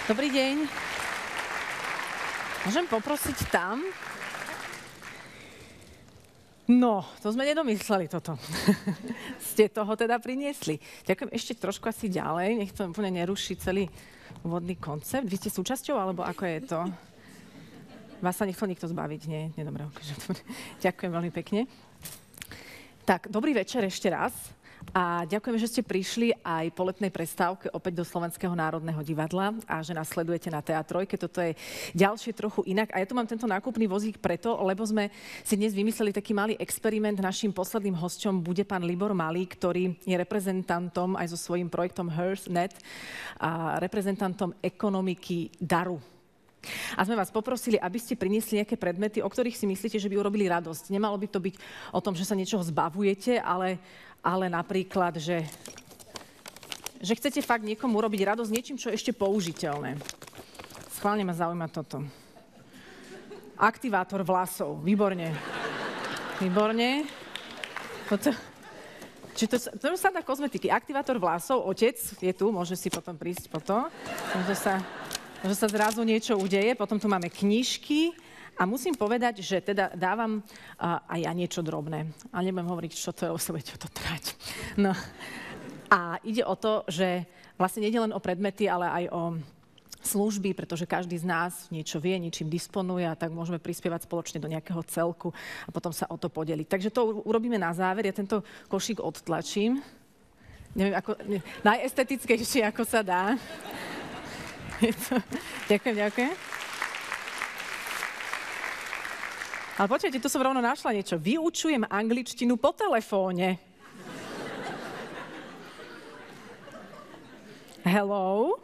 Dobrý deň. Môžem poprosiť tam? No, to sme nedomysleli toto. Ste toho teda priniesli. Ďakujem, ešte trošku asi ďalej, nech to úplne neruší celý úvodný koncept. Vy ste súčasťou, alebo ako je to? Vás sa nechcel nikto zbaviť? Nie, dobré. Ďakujem veľmi pekne. Tak, dobrý večer ešte raz. A ďakujem, že ste prišli aj po letnej prestávke opäť do Slovenského národného divadla a že nás sledujete na Teatrojke. Toto je ďalšie trochu inak. A ja tu mám tento nákupný vozík preto, lebo sme si dnes vymysleli taký malý experiment. Naším posledným hosťom bude pán Libor Malý, ktorý je reprezentantom aj so svojím projektom HersNet a reprezentantom ekonomiky daru. A sme vás poprosili, aby ste priniesli nejaké predmety, o ktorých si myslíte, že by urobili radosť. Nemalo by to byť o tom, že sa niečoho zbavujete, ale napríklad, že chcete fakt niekomu urobiť radosť niečím, čo je ešte použiteľné. Schválne ma zaujíma toto. Aktivátor vlasov. Výborne. Výborne. To je sadná kozmetiky. Aktivátor vlasov. Otec je tu, môže si potom prísť potom. Že sa zrazu niečo udeje. Potom tu máme knižky. A musím povedať, že teda dávam aj ja niečo drobné. Ale nebudem hovoriť, čo to je, lebo sa budete o to trať. No. A ide o to, že vlastne nie len o predmety, ale aj o služby, pretože každý z nás niečo vie, ničím disponuje a tak môžeme prispievať spoločne do nejakého celku a potom sa o to podeliť. Takže to urobíme na záver. Ja tento košík odtlačím. Neviem, najestetickejšie, ako sa dá. Ďakujem. Ale počujete, tu som rovno našla niečo. Vyučujem angličtinu po telefóne. Hello?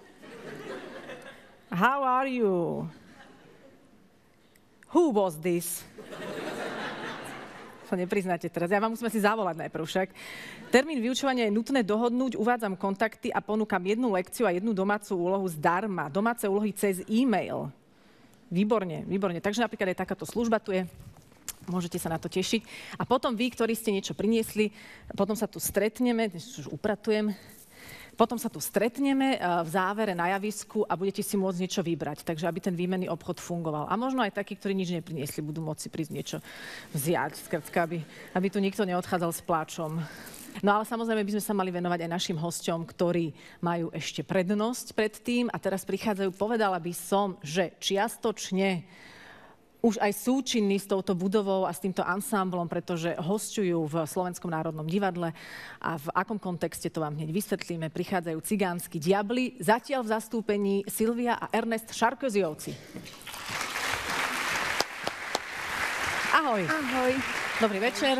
How are you? Who was this? Sa nepriznáte teraz. Ja vám musím si zavolať najprv však. Termín vyučovania je nutné dohodnúť, uvádzam kontakty a ponúkam jednu lekciu a jednu domácu úlohu zdarma. Domáce úlohy cez e-mail. Výborne. Takže napríklad aj takáto služba tu je. Môžete sa na to tešiť. A potom vy, ktorí ste niečo priniesli, potom sa tu stretneme, už upratujem, potom sa tu stretneme v závere na javisku a budete si môcť niečo vybrať. Takže aby ten výmenný obchod fungoval. A možno aj takí, ktorí nič nepriniesli, budú môcť si prísť niečo vziať. Skrátka, aby tu nikto neodchádzal s pláčom. No ale samozrejme by sme sa mali venovať aj našim hosťom, ktorí majú ešte prednosť pred tým a teraz prichádzajú, povedala by som, že čiastočne už aj súčinní s touto budovou a s týmto ansámblom, pretože hosťujú v Slovenskom národnom divadle a v akom kontexte to vám hneď vysvetlíme. Prichádzajú cigánsky diabli, zatiaľ v zastúpení Silvia a Ernest Šarköziovci. Ahoj. Ahoj. Dobrý večer.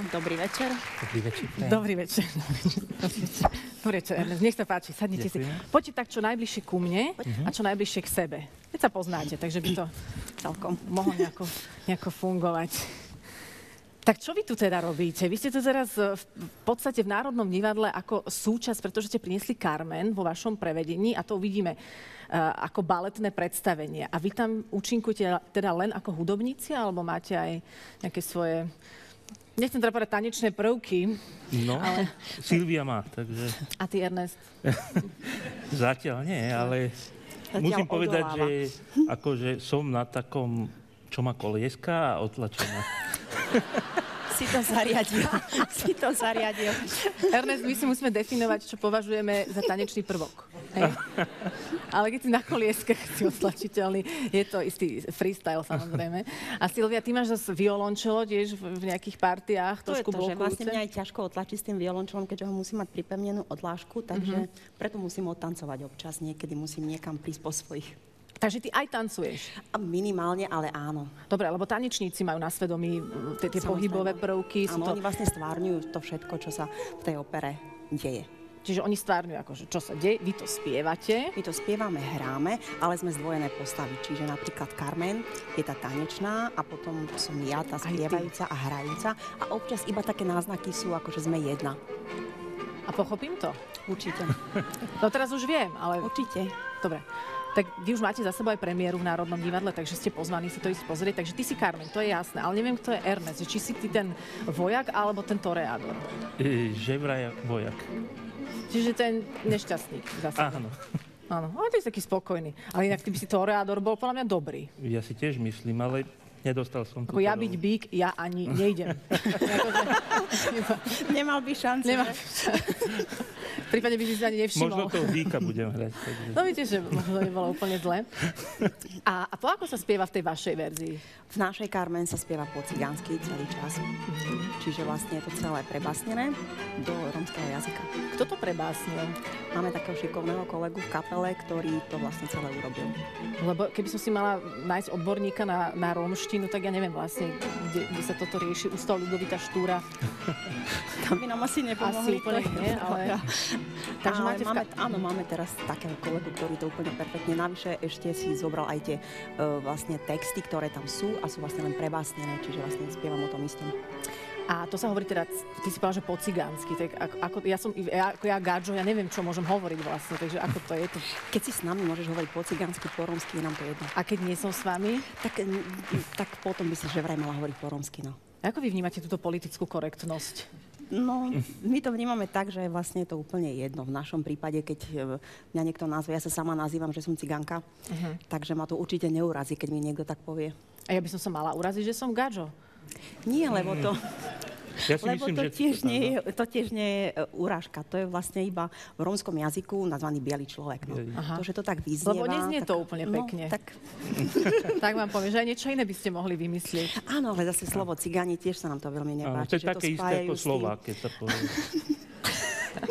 Dobrý večer. Dobrý večer. Dobrý večer, Ernest. Nech sa páči, sadnite si. Poďte tak čo najbližšie ku mne a čo najbližšie k sebe. Keď sa poznáte, takže by to celkom mohlo nejako fungovať. Tak čo vy tu teda robíte? Vy ste tu teraz v podstate v Národnom divadle ako súčasť, pretože ste priniesli Carmen vo vašom prevedení a to uvidíme ako baletné predstavenie. A vy tam účinkujete teda len ako hudobníci, alebo máte aj nejaké svoje... Nechcem teda povedať tanečné prvky. No, ale... Silvia má, takže... A ty, Ernest? Zatiaľ nie, ale musím povedať, že akože som na takom, čo má kolieska a otlačená. Si to zariadil. Ernest, my si musíme definovať, čo považujeme za tanečný prvok. Hej? Ale keď si na kolieskach si odtlačiteľný, je to istý freestyle samozrejme. A Silvia, ty máš zase violončelo tiež v nejakých partiách, trošku blokujúce. To je to, že vlastne mňa aj ťažko otlačiť s tým violončelom, keďže ho musím mať pripevnenú odlážku, takže preto musím odtancovať občas. Niekedy musím niekam prísť po svojich. Takže ty aj tancuješ? Minimálne, ale áno. Dobre, lebo tanečníci majú na svedomí tie pohybové prvky. Áno, oni vlastne stvárňujú to všetko, čo sa v tej opere deje. Čiže oni stvárňujú, akože čo sa deje, vy to spievate? My to spievame, hráme, ale sme zdvojené postavy. Čiže napríklad Carmen je tá tanečná a potom som ja, tá spievajúca a hrajúca. A občas iba také náznaky sú, akože sme jedna. A pochopím to? Určite. No teraz už viem, ale... Určite. Dobre. Tak vy už máte za sebou aj premiéru v Národnom divadle, takže ste pozvaní si to ísť pozrieť. Takže ty si Carmen, to je jasné, ale neviem, kto je Ernest. Či si ty ten vojak, alebo ten toreador? Že vraj vojak. Čiže ten nešťastník zase. Áno. Áno, ale ty si taký spokojný. Ale inak ty by si toreador bol podľa mňa dobrý. Ja si tiež myslím, ale nedostal som Ako ja byť bík, ja ani nejdem. Nemal by šancu. V prípade by si si ani nevšimol. Možno toho bíka budem hrať. Takže. No viete, že možno to nebolo úplne zle. A to ako sa spieva v tej vašej verzii? V našej Carmen sa spieva po cigánsky celý čas. Čiže vlastne je to celé prebásnené do rómskeho jazyka. Kto to prebásnil? Máme takého šikovného kolegu v kapele, ktorý to vlastne celé urobil. Lebo keby som si mala nájsť odborníka na rómštinu, tak ja neviem vlastne, kde sa toto rieši. Ústav Ľudovita Štúra. Tam by nám asi nepomohli. Asi úplne nie, ale... Takže ale máte áno, máme teraz takého kolegu, ktorý to úplne perfektne. Navyše ešte si zobral aj tie vlastne texty, ktoré tam sú a sú vlastne len prebásnené, čiže vlastne spievam o tom istom. A to sa hovorí teda, ty si povedal, že po cigánsky, tak ako ja Gadžo, ja neviem, čo môžem hovoriť vlastne, takže ako to je to? Keď si s nami môžeš hovoriť po cigánsky, po rómsky, je nám to jedno. A keď nie som s vami? Tak potom by si že vraj mala hovoriť po rómsky, no. A ako vy vnímate túto politickú korektnosť? No, my to vnímame tak, že vlastne je to úplne jedno. V našom prípade, keď mňa niekto nazve, ja sa sama nazývam, že som cigánka, takže ma to určite neurazí, keď mi niekto tak povie. A ja by som sa mala uraziť, že som Gadžo. Nie, lebo to... Ja si Lebo myslím, to, že tiež nie je urážka. To je vlastne iba v rómskom jazyku nazvaný biely človek. No. To, že to tak vyznieva... Lebo neznie to úplne pekne. No, tak vám poviem, že aj niečo iné by ste mohli vymyslieť. Áno, ale zase slovo cigáni tiež sa nám to veľmi nepáči. To je také isté ako Slovák, keď sa povie.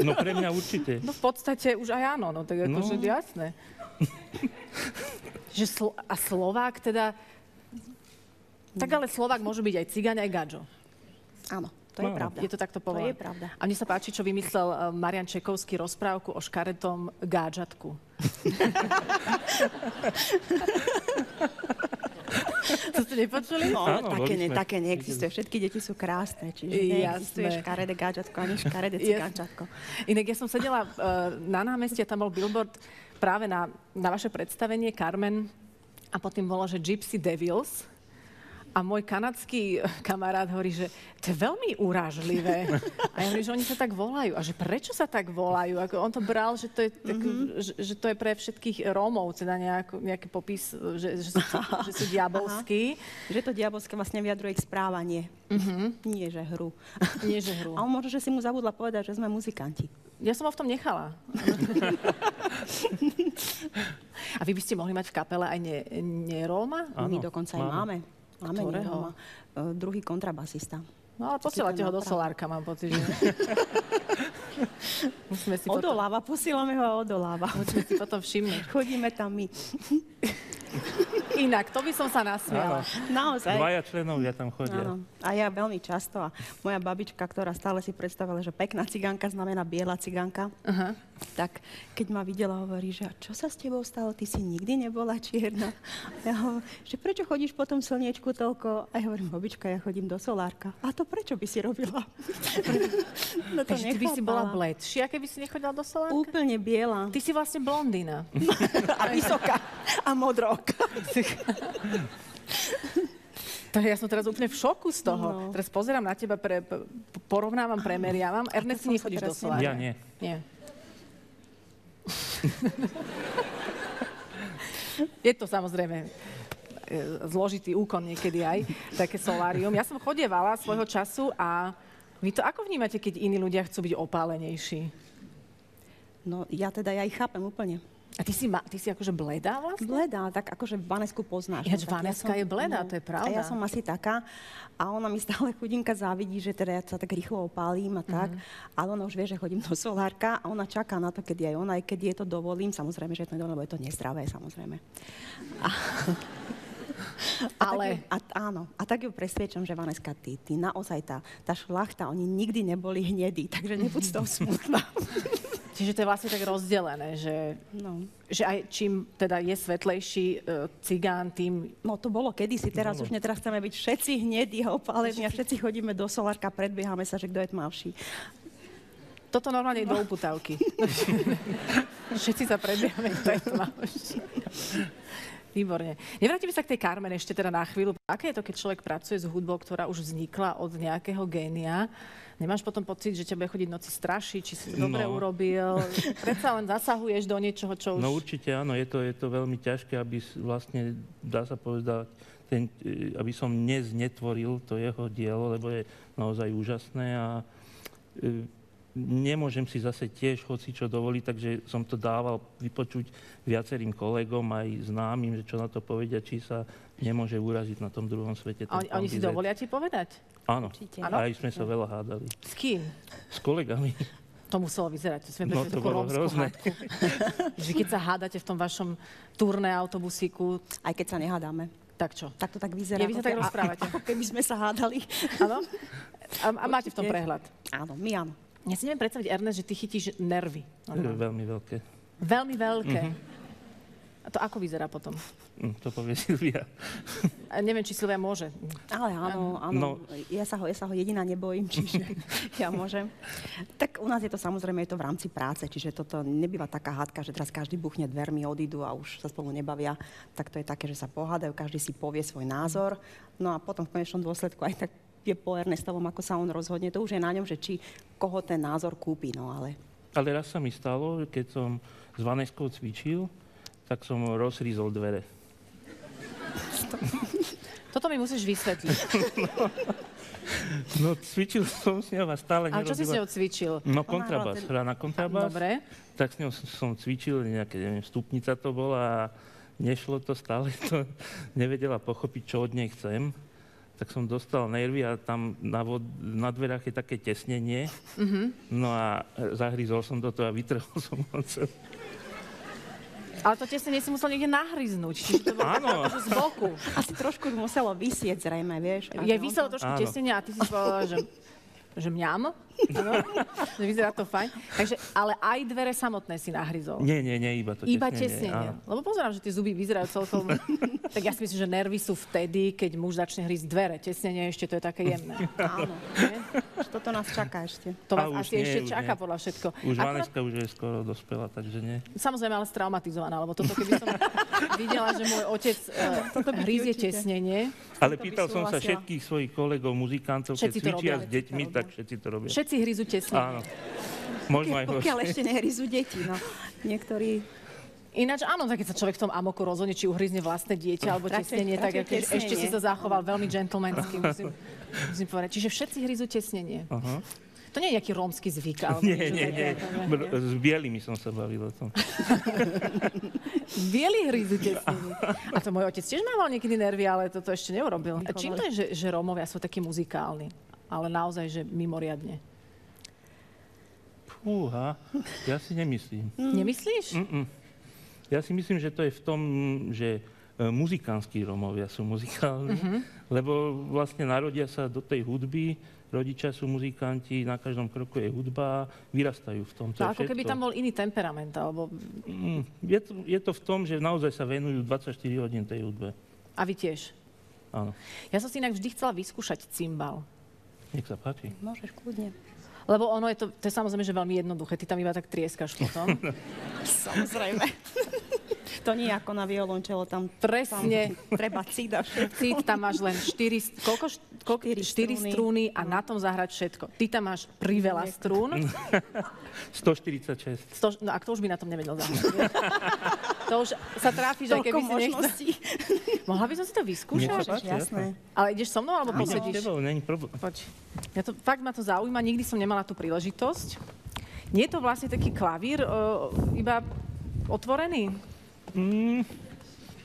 No pre mňa určite. No v podstate už aj áno, no tak akože jasné. A Slovák teda... Tak ale Slovák môže byť aj cigáň, aj Gadžo. Áno, to je pravda. Je to takto povedané. To je pravda. A mne sa páči, čo vymyslel Marian Čekovský rozprávku o škaredom gádžatku. To ste nepočuli? No, také neexistuje. Všetky deti sú krásne, čiže neexistuje škaredé gádžatko ani škaredé cigánčatko. Inak ja som sedela na námestí a tam bol billboard práve na vaše predstavenie Carmen a potom bolo, že Gypsy Devils. A môj kanadský kamarát hovorí, že to je veľmi urážlivé. A ja hovorím, že oni sa tak volajú. A že prečo sa tak volajú? Ako on to bral, že to je, že to je pre všetkých Rómov, teda nejaký popis, že sú diabolskí. Že to diabolské vlastne vyjadruje ich správanie. Nie, že hru. Nie, že hru. A on možno, že si mu zabudla povedať, že sme muzikanti. Ja som ho v tom nechala. A vy by ste mohli mať v kapele aj neróma? My dokonca aj máme. Máme neróma. Druhý kontrabasista. No ale posielate ho do Solárka, mám pocit, že... Odoláva, posílame ho a odoláva. Musíme si potom všimnúť. Chodíme tam my. Inak, to by som sa nasmiala. Naozaj. Dvaja členovia tam chodia. Áno. A ja veľmi často. A moja babička, ktorá stále si predstavila, že pekná cigánka znamená biela cigánka, tak keď ma videla, hovorí, že čo sa s tebou stalo? Ty si nikdy nebola čierna. A ja hovorím, že prečo chodíš po tom slniečku toľko? A ja hovorím, babička, ja chodím do Solárka. A to prečo by si robila? No to ty by si bola bledšia, keby si nechodila do Solárka? Úplne biela. Ty si vlastne blondína. A vysoká. A modrok. Ja som teraz úplne v šoku z toho. No. Teraz pozerám na teba, porovnávam, premeriavam. Ernest, ty nechodíš do Solárka? Ja nie. Nie. Je to samozrejme zložitý úkon niekedy aj, také solárium. Ja som chodievala svojho času a vy to ako vnímate, keď iní ľudia chcú byť opálenejší? No ja ich chápem úplne. A ty si akože bledá vlastne? Bledá, tak akože Vanesku poznáš. Ináč Vaneska je bledá, to je pravda. A ja som asi taká a ona mi stále chudinka závidí, že teda ja sa tak rýchlo opálím a tak. Ale ona už vie, že chodím do Solárka a ona čaká na to, kedy aj ona, aj keď je to dovolím. Samozrejme, že to nedovolím, lebo je to nezdravé, samozrejme. Áno, a tak ju presviečam, že Vaneska, ty naozaj tá šlachta, oni nikdy neboli hnedí, takže nebuď z toho smutná. Čiže to je vlastne tak rozdelené, že aj čím teda je svetlejší cigán, tým... No to bolo kedysi, teraz už teraz chceme byť všetci hnedí a opálení a všetci chodíme do Solárka, predbiehame sa, že kto je tmavší. Toto normálne je do uputavky. Všetci sa predbiehame, kto je tmavší. Výborne. Nevrátime sa k tej Carmen ešte teda na chvíľu. Aké je to, keď človek pracuje s hudbou, ktorá už vznikla od nejakého génia? Nemáš potom pocit, že ťa bude chodiť noci strašiť, či si to dobre urobil? Predsa len zasahuješ do niečoho, čo už... No určite áno, je to veľmi ťažké, aby vlastne, dá sa povedať, aby som neznetvoril to jeho dielo, lebo je naozaj úžasné a nemôžem si zase tiež hocičo dovoliť, takže som to dával vypočuť viacerým kolegom aj známym, že čo na to povedia, či sa nemôže uraziť na tom druhom svete. A oni si dovolia ti povedať? Áno, aj sme sa veľa hádali. S kým? S kolegami. To muselo vyzerať, to sme to bolo hrozné. Že keď sa hádate v tom vašom turné autobusíku... Aj keď sa nehádame. Tak čo? Tak to tak vyzerá. Vy sa tak rozprávate. Ako keby sme sa hádali. Áno? A máte v tom prehľad? Áno, my áno. Ja si neviem predstaviť, Ernest, že ty chytíš nervy. Veľmi veľké. Veľmi veľké? A to ako vyzerá potom? To povie Silvia. A neviem, či Silvia môže. Ale áno. No. Ja sa ho jediná nebojím, čiže ja môžem. Tak u nás je to samozrejme, je to v rámci práce, čiže toto nebýva taká hádka, že teraz každý buchne dvermi, odídu a už sa spolu nebavia. Tak to je také, že sa pohádajú, každý si povie svoj názor. No a potom v konečnom dôsledku aj tak je po Ernestevom, ako sa on rozhodne. To už je na ňom, že či koho ten názor kúpi, no ale... Ale raz sa mi stalo, keď som s Vaneskou cvičil, tak som rozhryzol dvere. Toto mi musíš vysvetliť. No, cvičil som s ňou a stále nerobila... A čo si s ňou cvičil? No, kontrabás. Hrá na kontrabás. Dobre. Tak s ňou som cvičil, nejaké, neviem, stupnica to bola a nešlo to, stále to nevedela pochopiť, čo od nej chcem. Tak som dostal nervy a tam na dverách je také tesnenie. No a zahryzol som do toho a vytrhol som ho celý. Ale to tesnenie si musel niekde nahryznúť, čiže to bolo akože z boku. Asi trošku muselo vysieť zrejme, vieš. Je vyselo trošku tesnenie a ty si povedala, že mňam. Áno, vyzerá to fajn. Takže, ale aj dvere samotné si nahryzol. Nie, iba to tesnenie. Iba tesnenie. Lebo pozerám, že tie zuby vyzerajú celkom... Tak ja si myslím, že nervy sú vtedy, keď muž začne hrísť dvere. Tesnenie ešte to je také jemné. Áno. Toto nás čaká ešte. To vás asi ešte čaká podľa všetko. Už Vaneska už je skoro dospela, takže nie. Samozrejme, ale straumatizovaná, lebo toto keby som videla, že môj otec hrízie tesnenie. Ale pýtal som sa všetkých svojich kolegov, muzikantov, keď cvičia s deťmi, tak všetci to robia. Všetci hryzú tesnenie. Áno. Možno aj pokiaľ ešte nehryzú deti, no. Niektorí... Ináč áno, tak keď sa človek v tom amoku rozhodne, či uhryzne vlastné dieťa alebo tesnenie, tak ešte si sa zachoval veľmi džentlmensky, musím povedať. Čiže všetci hryzú tesnenie. To nie je nejaký rómsky zvyk. Nie. S bielými som sa bavil o tom. Bieli hryzú tesnenie. A to môj otec tiež mával niekedy nervy, ale toto ešte neurobil. A čím to je, že Rómovia sú takí muzikálni? Ale naozaj, že mimoriadne. Fúha, ja si nemyslím. Nemyslíš? Ja si myslím, že to je v tom, že muzikánski Rómovia sú muzikálni, lebo vlastne narodia sa do tej hudby, rodičia sú muzikanti, na každom kroku je hudba, vyrastajú v tom. To ako keby tam bol iný temperament, alebo... Je to v tom, že naozaj sa venujú 24 hodín tej hudbe. A vy tiež? Áno. Ja som si inak vždy chcela vyskúšať cimbal. Nech sa páči. Môžeš kľudne. Lebo ono to je samozrejme, že veľmi jednoduché. Ty tam iba tak trieskaš potom. Samozrejme. To nie je ako na violončelo, tam presne. Treba cít a všetko. Cít, tam máš len 4 strúny a na tom zahrať všetko. Ty tam máš priveľa strún. 146. No a kto už by na tom nevedel zahrať? To už sa tráfiš, aj keby si nechcel. Mohla by som si to vyskúšať? Jasné. Ale ideš so mnou, alebo posedíš? Není problém. Poď. Fakt ma to zaujíma, nikdy som nemala tú príležitosť. Nie je to vlastne taký klavír, iba otvorený?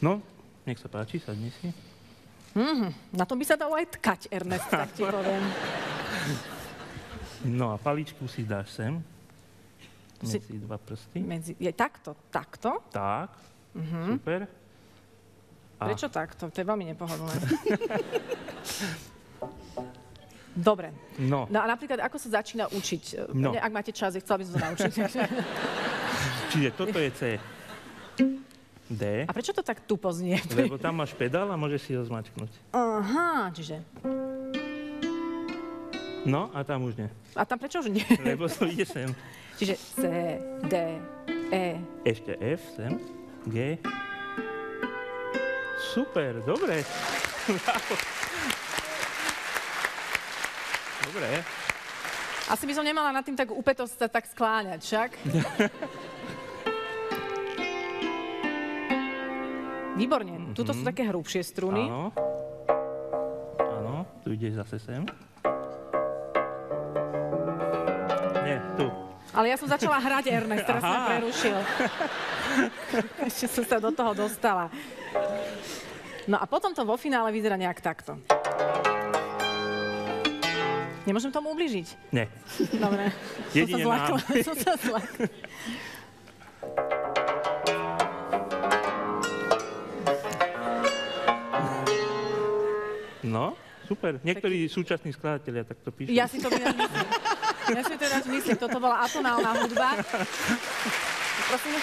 No, nech sa páči, sadni si. Na tom by sa dalo aj tkať, Ernest, tak ti poviem. No a paličku si dáš sem. Medzi dva prsty. Je takto? Tak, super. Prečo takto? To je veľmi nepohodlné. Dobre. No a napríklad, ako sa začína učiť? No. Ak máte čas, chcela by som sa naučiť. Čiže toto je C. D. A prečo to tak tupo znie? Lebo tam máš pedál a môžeš si ho zmačknúť. Aha, čiže... No, a tam už nie. A tam prečo už nie? Lebo to ide sem. Čiže C, D, E. Ešte F sem, G, super, dobre. Dobre. Asi by som nemala nad tým tak upäto sa tak skláňať, však? Výborne. Tuto sú také hrubšie struny. Áno. Áno, tu ideš zase sem. Nie, tu. Ale ja som začala hrať, Ernest, teraz som prerušil. Ešte som sa do toho dostala. No a potom to vo finále vyzerá nejak takto. Nemôžem tomu ubližiť? Nie. Dobre. Jedine nám. Som sa zlakla. No, super. Niektorí súčasní skladatelia takto píšu. Ja si to teraz myslím. Ja si to teraz myslím. Toto bola atonálna hudba. Prosím.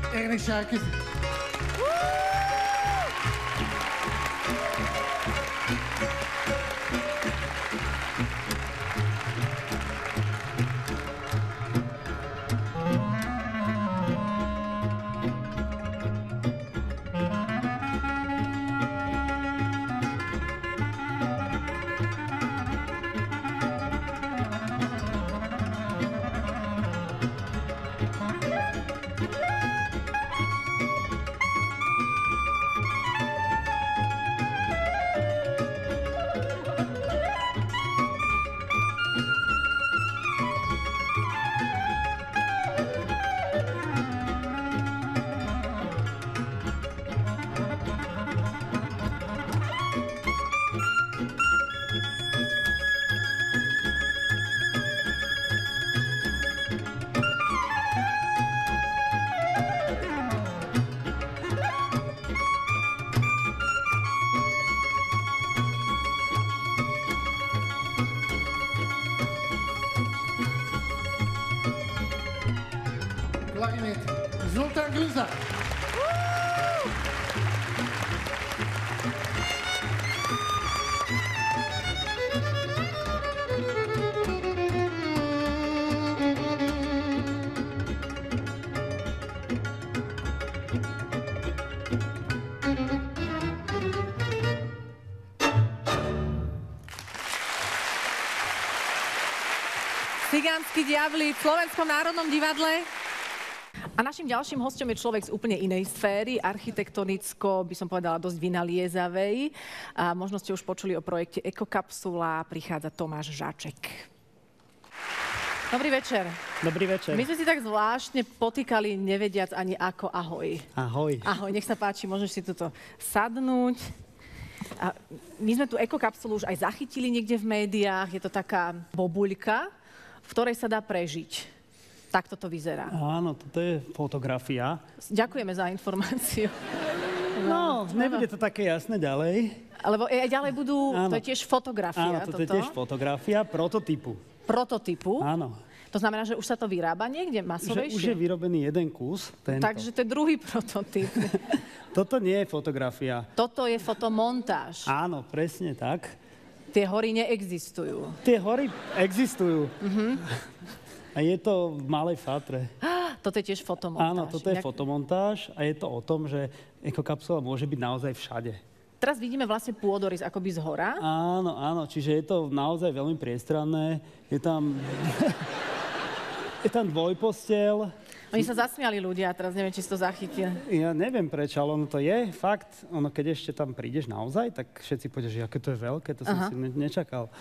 Ernest Sjaakjes. Milan Gunza. Cigánski diabli v Slovenskom národnom divadle. A našim ďalším hosťom je človek z úplne inej sféry, architektonicko, by som povedala, dosť vynaliezavej. A možno ste už počuli o projekte Ekokapsula. Prichádza Tomáš Žáček. Dobrý večer. Dobrý večer. My sme si tak zvláštne potýkali, nevediac ani ako. Ahoj. Ahoj. Ahoj, nech sa páči, môžeš si tuto sadnúť. A my sme tu Ekokapsulu už aj zachytili niekde v médiách. Je to taká bobuľka, v ktorej sa dá prežiť. Takto to vyzerá. Áno, toto je fotografia. Ďakujeme za informáciu. No, nebude to také jasné ďalej. Lebo aj ďalej budú, Áno. to je tiež fotografia. Áno, toto je tiež fotografia prototypu. Prototypu. Áno. To znamená, že už sa to vyrába niekde masovejšie? Už je vyrobený jeden kus, tento. Takže to je druhý prototyp. Toto nie je fotografia. Toto je fotomontáž. Áno, presne tak. Tie hory neexistujú. Tie hory existujú. A je to v Malej Fatre. Toto je tiež fotomontáž. Áno, toto je fotomontáž a je to o tom, že ekokapsula môže byť naozaj všade. Teraz vidíme vlastne pôdorys akoby z hora. Áno, áno, čiže je to naozaj veľmi priestranné. Je tam dvojposteľ. Oni sa zasmiali ľudia, teraz neviem, či si to zachytil. Ja neviem prečo, ale ono to je fakt. Ono, keď ešte tam prídeš naozaj, tak všetci povedia, že aké to je veľké, to som si nečakal.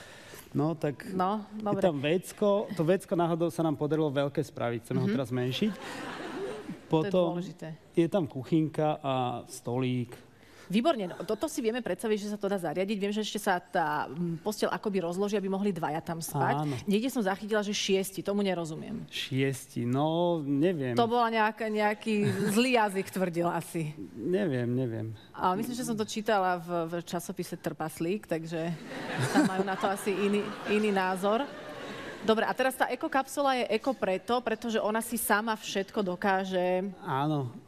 No, tak dobre. je tam vecko. To vecko náhodou sa nám podarilo veľké spraviť, chceme ho teraz menšiť. Potom to je dôležité. Je tam kuchynka a stolík. Výborne, toto si vieme predstaviť, že sa to dá zariadiť. Viem, že ešte sa tá posteľ akoby rozloží, aby mohli dvaja tam spať. Áno. Niekde som zachytila, že 6, tomu nerozumiem. 6, no neviem. To bola nejaký zlý jazyk, tvrdil asi. Neviem. Ale myslím, že som to čítala v časopise Trpaslík, takže tam majú na to asi iný názor. Dobre, a teraz tá ekokapsula je eko pretože ona si sama všetko dokáže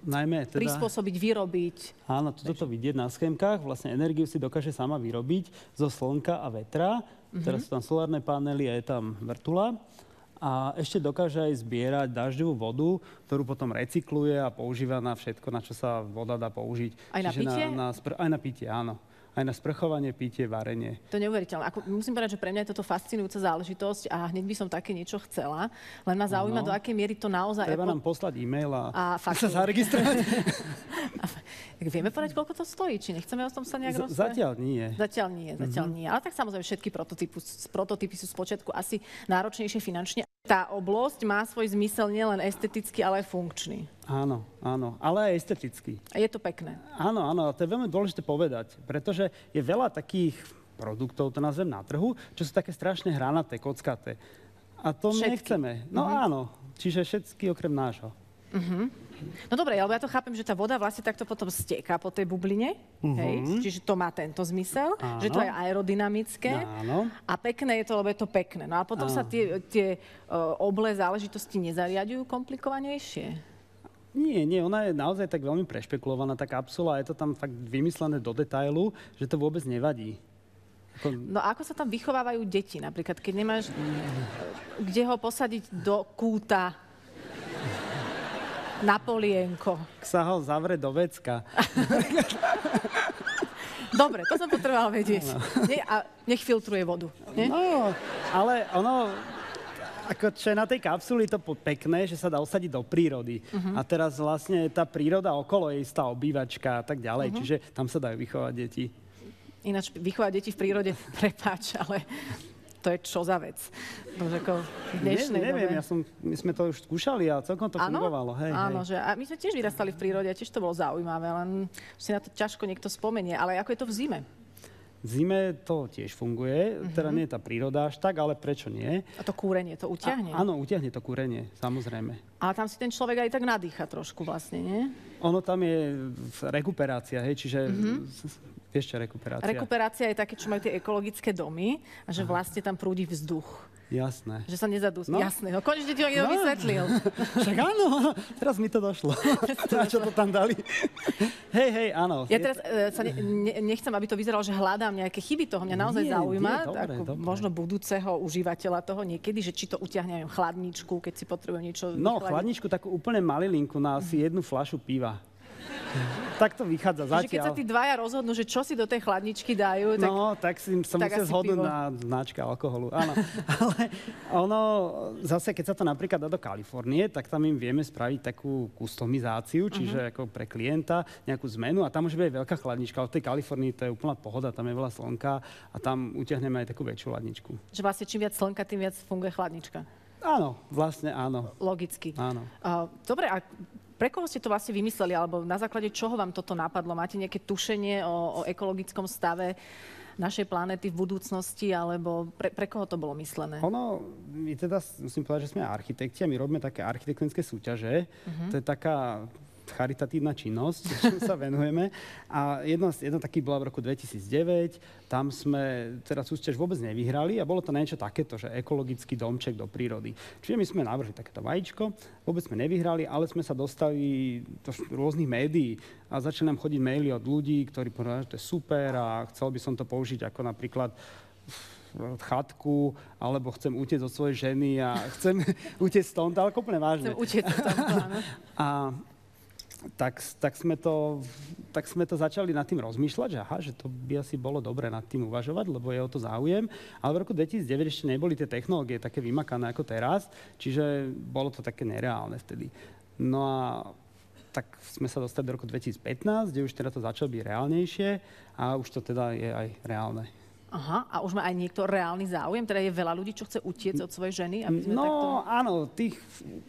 najmä teda prispôsobiť, vyrobiť. Áno, toto vidieť na schémkach. Vlastne energiu si dokáže sama vyrobiť zo slnka a vetra. Teraz sú tam solárne panely a je tam vrtula. A ešte dokáže aj zbierať dažďovú vodu, ktorú potom recykluje a používa na všetko, na čo sa voda dá použiť. Aj na pitie? Aj na pitie, áno. Aj na sprchovanie, pitie, varenie. To je neuveriteľné. Musím povedať, že pre mňa je toto fascinujúca záležitosť a hneď by som také niečo chcela. Len ma zaujíma, do akej miery to naozaj... Treba nám poslať e-mail a sa zaregistrovať. Vieme povedať, koľko to stojí? Či nechceme o tom sa nejak rozprávať? Zatiaľ nie. Zatiaľ nie. Ale tak samozrejme všetky prototypy sú spočiatku asi náročnejšie finančne. Tá oblasť má svoj zmysel nielen estetický, ale aj funkčný. Áno, ale aj estetický. A je to pekné. Áno, a to je veľmi dôležité povedať, pretože je veľa takých produktov, to nazvem na trhu, čo sú také strašne hranaté, kockaté. A to my nechceme. No áno, čiže všetky okrem nášho. No dobre, alebo ja to chápem, že tá voda vlastne takto potom steká po tej bubline, hej? Čiže to má tento zmysel, že to je aerodynamické. Áno. A pekné je to, lebo je to pekné. No a potom sa tie oblé záležitosti nezariadujú komplikovanejšie? Nie, ona je naozaj tak veľmi prešpekulovaná, tá kapsula, je to tam fakt vymyslené do detailu, že to vôbec nevadí. No a ako sa tam vychovávajú deti? Napríklad, keď nemáš kde ho posadiť do kúta na polienko. Sa ho zavre do vecka. Dobre, to som potrebovala vedieť. A nech filtruje vodu. Nie? No, ale ono, ako čo je na tej kapsuli to pekné, že sa dá osadiť do prírody. A teraz vlastne tá príroda okolo je istá obývačka a tak ďalej, čiže tam sa dajú vychovať deti. Ináč vychovať deti v prírode, prepáč, ale to je čo za vec? Ako v dnešnej neviem, dobe. my sme to už skúšali a celkom to fungovalo. Áno, že a my sme tiež vyrastali v prírode a tiež to bolo zaujímavé, len si na to ťažko niekto spomenie. Ale ako je to v zime? V zime to tiež funguje, teda nie je tá príroda až tak, ale prečo nie? A to kúrenie, to utiahne? Áno, utiahne to kúrenie, samozrejme. Ale tam si ten človek aj tak nadýcha trošku vlastne, nie? Ono tam je rekuperácia, hej, čiže vieš čo rekuperácia? Rekuperácia je také, čo majú tie ekologické domy a že vlastne tam prúdi vzduch. Jasné. Že sa nezadusí. No. Jasné, no konečne ti to niekto vysvetlil. Však áno, teraz mi to došlo. Na čo to tam dali? Hej, áno. Ja teraz sa nechcem, aby to vyzeralo, že hľadám nejaké chyby toho. Mňa naozaj zaujíma, dobre. možno budúceho užívateľa toho niekedy, že či to utiahne aj chladničku, keď si potrebujem niečo No, vychladiť. chladničku takú úplne malilinku na asi 1 fľašu piva. Tak to vychádza Že keď sa zatiaľ. tí dvaja rozhodnú, že čo si do tej chladničky dajú, tak No, tak si sa tak musia asi zhodnúť pivo. na značke alkoholu. Áno. Ale ono, zase keď sa to napríklad dá do Kalifornie, tak tam im vieme spraviť takú kustomizáciu, čiže ako pre klienta nejakú zmenu a tam môže byť aj veľká chladnička. Ale v tej Kalifornii to je úplná pohoda, tam je veľa slnka a tam utiahneme aj takú väčšiu chladničku. že vlastne čím viac slnka, tým viac funguje chladnička. Áno, vlastne áno. Logicky. Áno. Dobre, a pre koho ste to vlastne vymysleli, alebo na základe čoho vám toto napadlo? Máte nejaké tušenie o ekologickom stave našej planéty v budúcnosti, alebo pre koho to bolo myslené? Ono, my teda musím povedať, že sme architekti a my robíme také architektonické súťaže. To je taká charitatívna činnosť, čím sa venujeme. A jedna taký bola v roku 2009. Tam sme teda súťaž vôbec nevyhrali a bolo to niečo takéto, že ekologický domček do prírody. Čiže my sme navrhli takéto vajíčko, vôbec sme nevyhrali, ale sme sa dostali do rôznych médií a začali nám chodiť maily od ľudí, ktorí povedali, že to je super a chcel by som to použiť ako napríklad chatku, alebo chcem utiecť od svojej ženy a chcem utiecť z tomto, ale úplne vážne. Chcem utiecť od tomto, áno. A tak sme to začali nad tým rozmýšľať, že aha, že to by asi bolo dobre nad tým uvažovať, lebo je o to záujem. Ale v roku 2009 ešte neboli tie technológie také vymakané ako teraz, čiže bolo to také nereálne vtedy. No a tak sme sa dostali do roku 2015, kde už teda to začalo byť reálnejšie a už to teda je aj reálne. Aha, a už má aj niekto reálny záujem? Teda je veľa ľudí, čo chce utiecť od svojej ženy? Aby sme takto... Áno, tých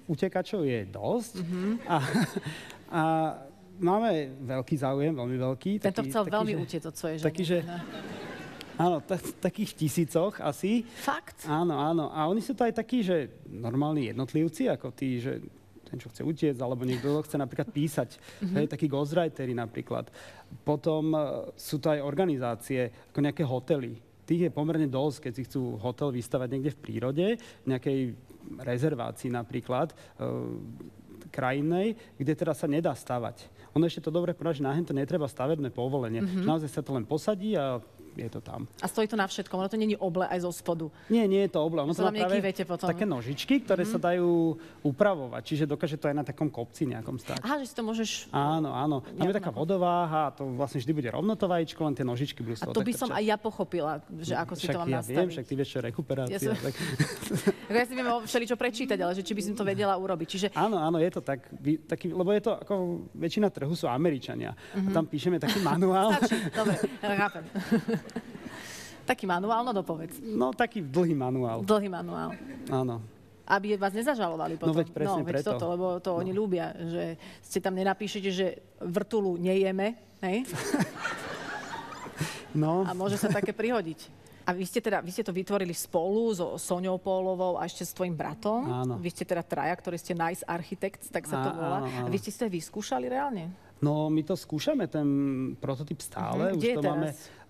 utekačov je dosť. A máme veľký záujem, veľmi veľký. Tento chcel veľmi utiecť od svojej ženy. Taký, že... Áno, takých tisícoch asi. Fakt? Áno. A oni sú to aj takí, že normálni jednotlivci, ako tí, že ten, čo chce utiecť, alebo niekto chce napríklad písať. Hej, takí ghostwriteri napríklad. Potom sú to aj organizácie, ako nejaké hotely. Tých je pomerne dosť, keď si chcú hotel vystavať niekde v prírode, v nejakej rezervácii napríklad, krajinnej, kde teda sa nedá stavať. Ono ešte to dobre povedať, že na to netreba stavebné povolenie. Naozaj sa to len posadí a je to tam. A stojí to na všetkom, ono to nie je oble aj zo spodu. Nie je to oble. Ono to má práve potom. také nožičky, ktoré sa dajú upravovať. Čiže dokáže to aj na takom kopci nejakom stať. Aha, že si to môžeš... Áno. Tam je taká vodováha a to vlastne vždy bude rovno to vajíčko, len tie nožičky budú z toho. A to by som aj ja pochopila, že ako si to mám nastaviť. Viem, však ty vieš, čo je rekuperácia. Ja si viem všeličo prečítať, ale že či by som to vedela urobiť. Čiže... Áno, je to tak, lebo je to ako väčšina trhu sú Američania. A tam píšeme taký manuál. Stačí, dobre, chápem. Taký manuál, no dopovedz. No, taký dlhý manuál. Dlhý manuál. Áno. Aby vás nezažalovali potom. No veď presne preto. Toto, lebo to oni ľúbia, že ste tam nenapíšete, že vrtulu nejeme, hej? No. A môže sa také prihodiť. A vy ste to vytvorili spolu so Soňou Pólovou a ešte s tvojim bratom. Áno. Vy ste teda traja, ktorí ste Nice Architects, tak sa to volá. Áno. A vy ste si to aj vyskúšali reálne? No, my to skúšame, ten prototyp stále. Kde už to máme.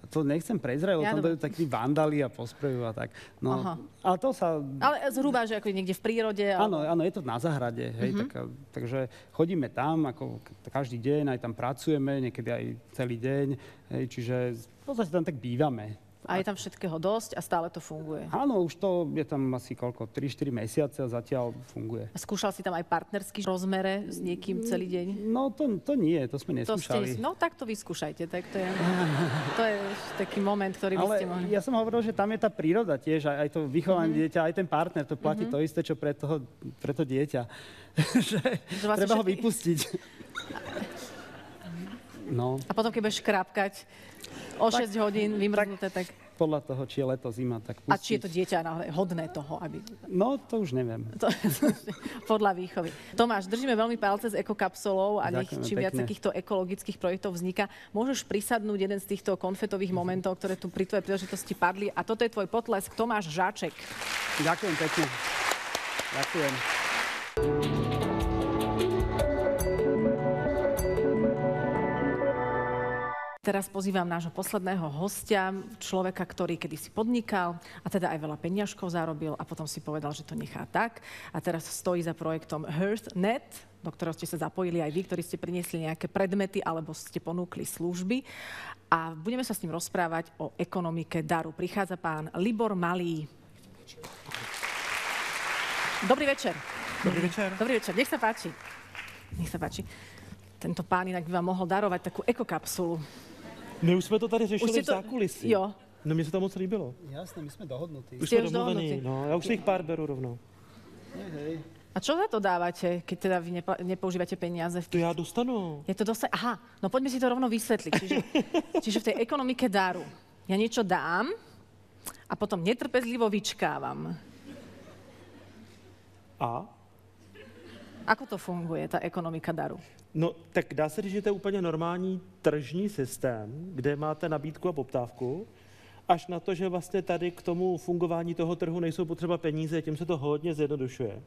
To nechcem prezrieť, lebo tam dajú takí vandali a posprejú a tak. No, ale to sa... Ale zhruba, že ako niekde v prírode. Áno, je to na záhrade. Hej, takže chodíme tam, ako každý deň, aj tam pracujeme, niekedy aj celý deň. Hej, čiže v podstate tam tak bývame. A je tam všetkého dosť a stále to funguje. Áno, už to je tam asi 3-4 mesiace a zatiaľ funguje. A skúšal si tam aj partnerský rozmere s niekým celý deň? No to nie, to sme neskúšali. No tak to vyskúšajte, tak to je taký moment, ktorý by ste mohli. Ja som hovoril, že tam je tá príroda tiež, aj to vychovanie dieťa, aj ten partner, to platí to isté, čo pre to dieťa. že vlastne treba ho vypustiť. No. A potom, keď budeš škrápkať o 6 hodín vymrznuté, tak... Podľa toho, či je leto, zima, tak pustiť. A či je to dieťa hodné toho, aby... No, to už neviem. Podľa výchovy. Tomáš, držíme veľmi palce s ekokapsulou a nech čím viac takýchto ekologických projektov vzniká. Môžeš prisadnúť jeden z týchto konfetových momentov, ktoré tu pri tvojej príležitosti padli. A toto je tvoj potlesk, Tomáš Žáček. Ďakujem pekne. Ďakujem. Teraz pozývam nášho posledného hostia, človeka, ktorý kedysi podnikal a teda aj veľa peniažkov zarobil a potom si povedal, že to nechá tak. A teraz stojí za projektom HearthNet, do ktorého ste sa zapojili aj vy, ktorí ste priniesli nejaké predmety alebo ste ponúkli služby. A budeme sa s ním rozprávať o ekonomike daru. Prichádza pán Libor Malý. Dobrý večer. Dobrý večer. Dobrý večer, nech sa páči. Nech sa páči. Tento pán inak by vám mohol darovať takú ekokapsulu. My už jsme to tady řešili v zákulisí. Jo. No mně se to moc líbilo. Jasné, my jsme dohodnutí. Už Ste jsme už domluvení, dohodnutí. no. Já už si jich pár beru rovnou. A čo za to dávate, keď teda vy nepoužívate peniaze? To já dostanu. Je to dosť... Aha, no poďme si to rovno vysvetliť. Čiže v tej ekonomike daru ja niečo dám a potom netrpezlivo vyčkávam. A? Ako to funguje, tá ekonomika daru? No, tak dá se říct, že to je úplně normální tržní systém, kde máte nabídku a poptávku, až na to, že vlastně tady k tomu fungování toho trhu nejsou potřeba peníze, tím se to hodně zjednodušuje.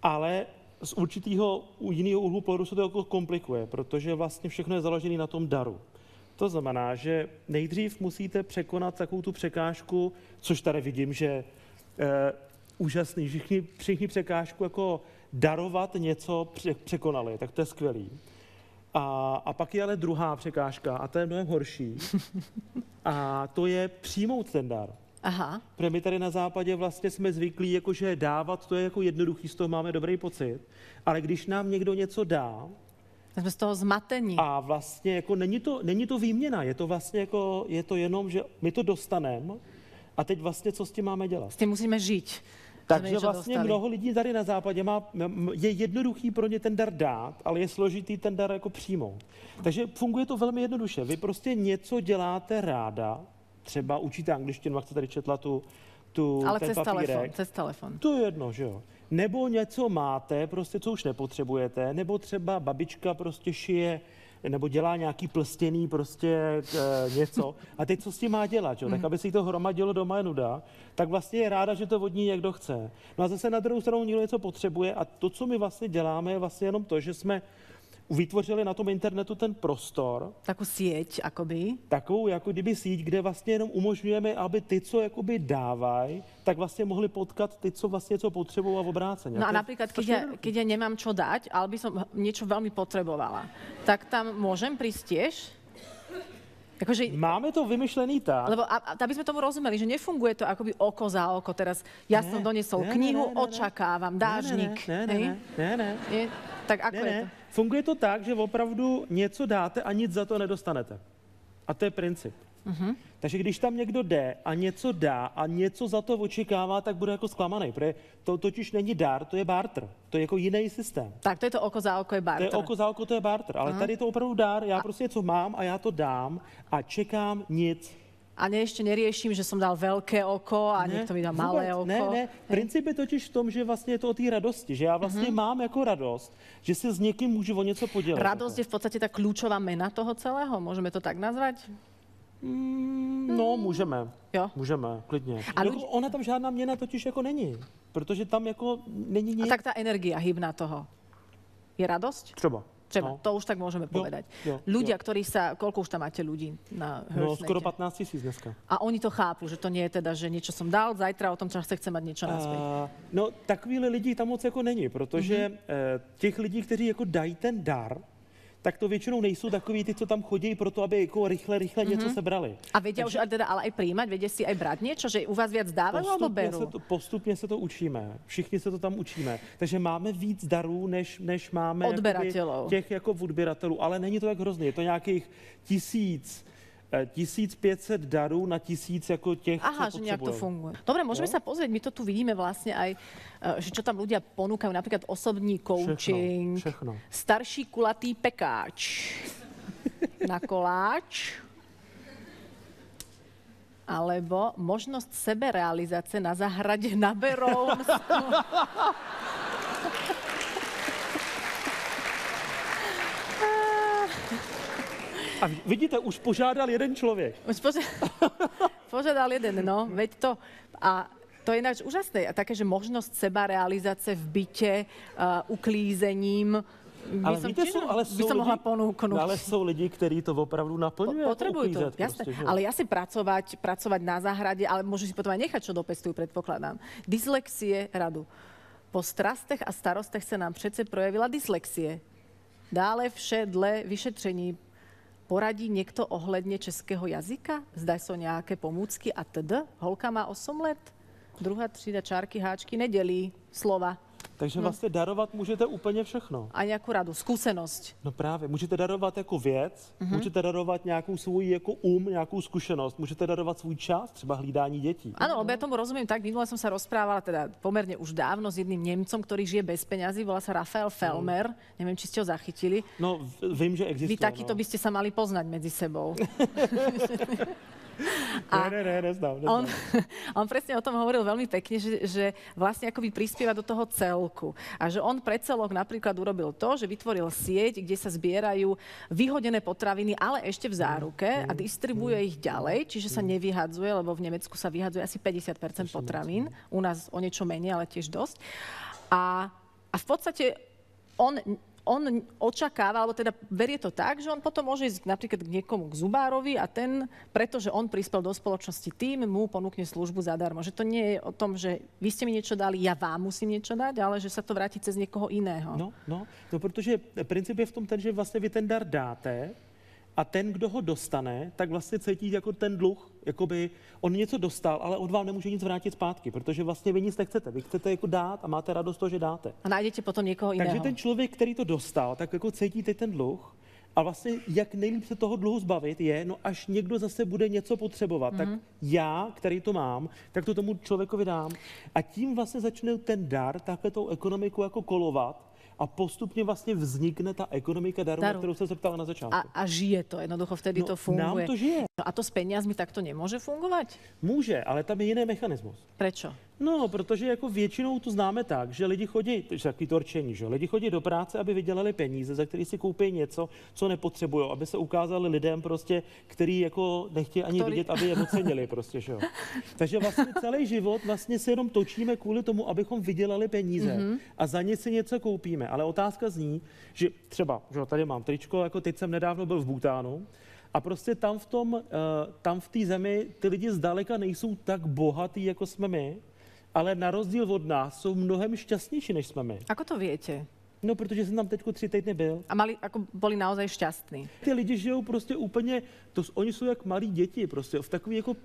Ale z určitého jiného úhlu pohledu se to jako komplikuje, protože vlastně všechno je založené na tom daru. To znamená, že nejdřív musíte překonat takovou tu překážku, což tady vidím, že úžasný, všichni překážku jako darovat něco překonali, tak to je skvělý. A pak je ale druhá překážka, a to je mnohem horší. A to je přijmout ten dar. Aha. Protože my tady na západě vlastně jsme zvyklí, jakože dávat, to je jako jednoduchý, z toho máme dobrý pocit, ale když nám někdo něco dá, Jsme z toho zmatení. a vlastně jako není to výměna, je to vlastně jako, je to jenom, že my to dostaneme a teď vlastně co s tím máme dělat. S tím musíme žiť. Takže vlastně mnoho lidí tady na západě je jednoduchý pro ně ten dar dát, ale je složitý ten dar jako přijmout. Takže funguje to velmi jednoduše. Vy prostě něco děláte ráda, třeba učíte angličtinu a chcete tady četla ale ten cez papírek. cez telefon. To je jedno, že jo. Nebo něco máte, prostě co už nepotřebujete, nebo třeba babička prostě šije nebo dělá nějaký plstěný prostě něco. A teď co s tím má dělat, jo? Tak aby si to hromadilo doma je nuda, tak vlastně je ráda, že to od ní někdo chce. No a zase na druhou stranu někdo něco potřebuje a to, co my vlastně děláme, je vlastně jenom to, že jsme vytvořili na tom internetu ten prostor. Takú sieť, akoby. Takovou jako kdyby síť, kde vlastně jenom umožňujeme, aby ty, co jakoby dávají, tak vlastně mohli potkat ty, co vlastně co potřebují a obráceně. No a napríklad, keď ja nemám čo dať, ale by som niečo veľmi potrebovala, tak tam môžem prísť tiež? Akože, máme to vymyšlený tak. lebo aby sme tomu rozumeli, že nefunguje to akoby oko za oko. Teraz ja som donesol knihu, očakávam, dážnik. Ne. Tak ako je to? Funguje to tak, že opravdu něco dáte a nic za to nedostanete. A to je princip. Takže když tam někdo jde a něco dá a něco za to očekává, tak bude jako zklamaný. Protože to totiž není dar, to je barter. To je jako jiný systém. Tak to je to oko za oko, je barter. To je oko za oko, to je barter. Ale tady je to opravdu dar. Já prostě něco mám a já to dám a čekám nic. A ešte neriešim, že som dal veľké oko a niekto mi dá malé oko. Ne. Princip je totiž v tom, že vlastně je to o té radosti. Že já vlastně mám jako radost, že se s někým můžu o něco podělit. Radosť je v podstate tá kľúčová mena toho celého? Môžeme to tak nazvať? No, můžeme. Jo. Můžeme, klidně. A jako ona tam žádná měna totiž jako není. Protože tam jako není nic. A tak tá energia hybná toho. Je radosť? Třeba. Třeba, No. to už tak môžeme povedať. jo. Ľudia, ktorí sa... Koľko už tam máte ľudí na No, HearthNete? skoro 15 000 dneska. A oni to chápu, že to nie je teda, že niečo som dal, zajtra o tom čase chce mať niečo naspäť. No, takovýhle lidí tam moc jako není, protože těch lidí, kteří jako dají ten dar, tak to většinou nejsou takový ty, co tam chodí proto, aby jako rychle něco sebrali. A vedia už teda ale aj príjmať, vedia si aj brať niečo, že u vás viac dávajú alebo berú? Postupně se to učíme. Všichni se to tam učíme. Takže máme víc darů, než máme odberateľov. Těch jako odběratelů. Ale není to tak hrozný. Je to nějakých 1500 darů na 1000 jako těch, Aha, co že nejak to potřebujou. funguje. Dobre, môžeme sa pozrieť, my to tu vidíme vlastne aj, že čo tam ľudia ponúkajú, napríklad osobný coaching, Všechno. starší kulatý pekáč na koláč, alebo možnosť seberealizácie na záhrade na Berónsku. A vidíte, už požádal jeden člověk. Už požiadal jeden, no, veď to. A to je ináč úžasné. A také, že možnosť seba realizácie v byte, uklízením, Ale víte, by som mohla ponúknuť. Ale sú lidi, ktorí to opravdu naplňujú. Potrebujú to, jasné. Prostě, ale ja si pracovať na záhrade, ale môžu si potom aj nechať, čo dopestujú, predpokladám. Dyslexie, Radu. Po strastech a starostech sa nám přece projevila dyslexie. Dále vše dle vyšetření. Poradí niekto ohledne českého jazyka? Zdaj sú nejaké pomůcky a td. Holka má 8 let. Druhá třída čárky, háčky nedělí slova. Takže vlastně darovat můžete úplně všechno. A nějakou radu, zkušenost. No právě, můžete darovat jako věc, můžete darovat nějakou svůj jako nějakou zkušenost, můžete darovat svůj čas, třeba hlídání dětí. Áno, lebo ja tomu rozumiem tak. Minule som sa rozprávala teda pomerne už dávno s jedným Nemcom, ktorý žije bez peňazí, volá sa Rafael Fellmer. Neviem, či ste ho zachytili. No, vím, že existuje. Vy takýto by ste sa mali poznať medzi sebou. Neznám. On presne o tom hovoril veľmi pekne, že vlastne akoby prispieva do toho celku. A že on pre celok napríklad urobil to, že vytvoril sieť, kde sa zbierajú vyhodené potraviny, ale ešte v záruke a distribuje ich ďalej, čiže sa nevyhadzuje, lebo v Nemecku sa vyhadzuje asi 50% potravín, u nás o niečo menej, ale tiež dosť. A v podstate on očakáva, alebo teda berie to tak, že on potom môže ísť napríklad k niekomu, k zubárovi a ten, pretože on prispel do spoločnosti, tým mu ponúkne službu zadarmo. Že to nie je o tom, že vy ste mi niečo dali, ja vám musím niečo dať, ale že sa to vráti cez niekoho iného. No, protože princip je v tom ten, že vlastně vy ten dar dáte a ten, kdo ho dostane, tak vlastně cítí jako ten dluh, jakoby on něco dostal, ale on vám nemůže nic vrátit zpátky, protože vlastně vy nic nechcete. Vy chcete jako dát a máte radost toho, že dáte. A najdete potom někoho jiného. Takže ten člověk, který to dostal, tak jako cítí teď ten dluh a vlastně jak nejlíp se toho dluhu zbavit je, no až někdo zase bude něco potřebovat, tak já, který to mám, tak to tomu člověkovi dám. A tím vlastně začne ten dar, takhle tou ekonomiku jako kolovat. A postupně vlastně vznikne ta ekonomika daru, na kterou se ptala na začátku. A žije to, jednoducho vtedy to funguje. Nám to žije. No a to s peniazmi takto nemůže fungovat? Může, ale tam je jiný mechanismus. Prečo? No, protože jako většinou to známe tak, že lidi chodí, to je takový torčení, že lidi chodí do práce, aby vydělali peníze, za který si koupí něco, co nepotřebují, aby se ukázali lidem prostě, který jako nechtějí ani vidět, aby je ocenili prostě, že jo. Takže vlastně celý život vlastně se jenom točíme kvůli tomu, abychom vydělali peníze a za ně si něco koupíme. Ale otázka zní, že třeba, že tady mám tričko, jako teď jsem nedávno byl v Bhutánu, a prostě tam v té zemi ty lidi zdaleka nejsou tak bohatý, jako jsme my, ale na rozdíl od nás jsou mnohem šťastnější, než jsme my. Ako to viete? No, protože jsem tam teďko 3 týdny byl. A boli naozaj šťastní. Ty lidi žijou prostě úplně, oni jsou jak malí děti, prostě v takové jako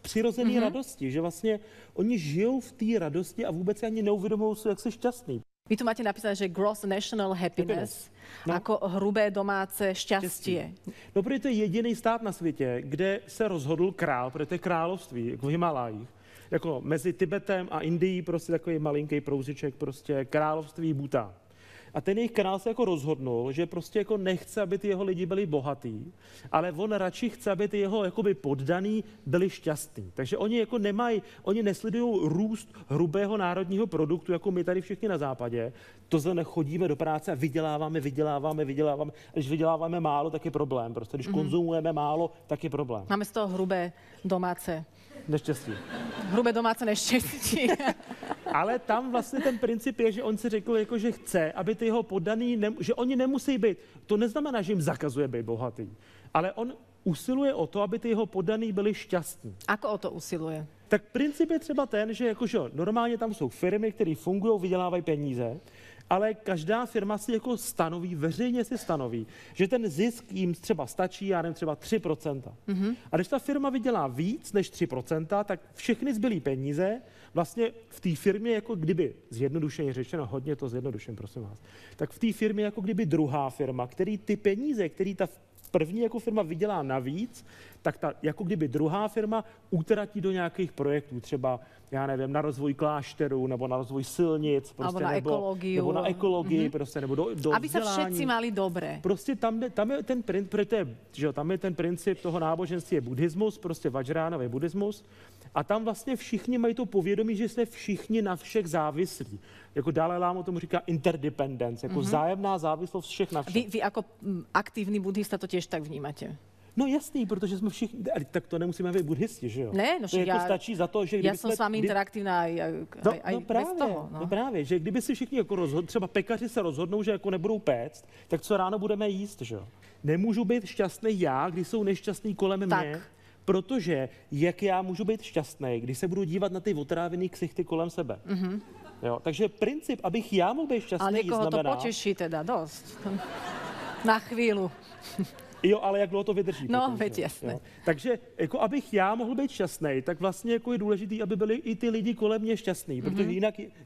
přirozené radosti, že vlastně oni žijou v té radosti a vůbec ani neuvědomují se, jak jsou šťastní. Vy tu máte napísané, že gross national happiness, ako hrubé domáce šťastie. No, protože to je jediný stát na světě, kde se rozhodl král, protože to je království, jako v Himalájích, jako mezi Tibetem a Indií, prostě takový malinký prouziček, prostě království Bhután. A ten jejich král se jako rozhodnul, že prostě jako nechce, aby ty jeho lidi byli bohatý, ale on radši chce, aby ty jeho jakoby poddaný byli šťastní. Takže oni jako oni nesledují růst hrubého národního produktu, jako my tady všichni na západě. To znamená, chodíme do práce a vyděláváme. A když vyděláváme málo, tak je problém. Prostě když konzumujeme málo, tak je problém. Máme z toho hrubé domáce neštěstí. Hrubé domáce neštěstí. Ale tam vlastně ten princip je, že on si řekl, jako, že chce, aby ty jeho poddaný, že oni nemusí být. To neznamená, že jim zakazuje být bohatý, ale on usiluje o to, aby ty jeho poddaný byli šťastní. Ako o to usiluje? Tak princip je třeba ten, že jakože normálně tam jsou firmy, které fungují, vydělávají peníze, ale každá firma si jako stanoví, veřejně si stanoví, že ten zisk jim třeba stačí, já nevím, třeba 3%. A když ta firma vydělá víc než 3%, tak všechny zbylý peníze vlastně v té firmě, jako kdyby, zjednodušeně řečeno, hodně to zjednodušen, prosím vás, tak v té firmě jako kdyby druhá firma, který ty peníze, který ta první jako firma vydělá navíc, tak ta jako kdyby druhá firma utratí do nějakých projektů, třeba, já nevím, na rozvoj klášterů, nebo na rozvoj silnic, prostě, nebo na ekologii, prostě, nebo do aby se všetci mali dobré. Prostě tam je ten princip toho náboženství je buddhismus, prostě Vajránový buddhismus, a tam vlastně všichni mají to povědomí, že jsme všichni na všech závislí. Jako Dalai Lama tomu říká interdependence, jako vzájemná závislost všech na všech. Vy jako aktivní buddhista to těž tak vnímáte? No jasný, protože jsme všichni, tak to nemusíme být buddhisti, že jo? Ne, no to jako stačí za to, že já som s vámi interaktívna aj bez toho. No právě, že kdyby si všichni jako třeba pekaři se rozhodnou, že jako nebudou péct, tak co ráno budeme jíst, že jo? Nemůžu být šťastný já, když jsou nešťastný kolem mě, protože jak já můžu být šťastný, když se budu dívat na ty otrávený ksichty kolem sebe. Jo, takže princip, abych já mohl být šťastný, ale někoho znamená... to potěší teda dost. Na chvíli. Jo, ale jak dlouho to vydrží? No, potom, veď jasné. Jo. Takže jako abych já mohl být šťastný, tak vlastně jako je důležité, aby byli i ty lidi kolem mě šťastní, protože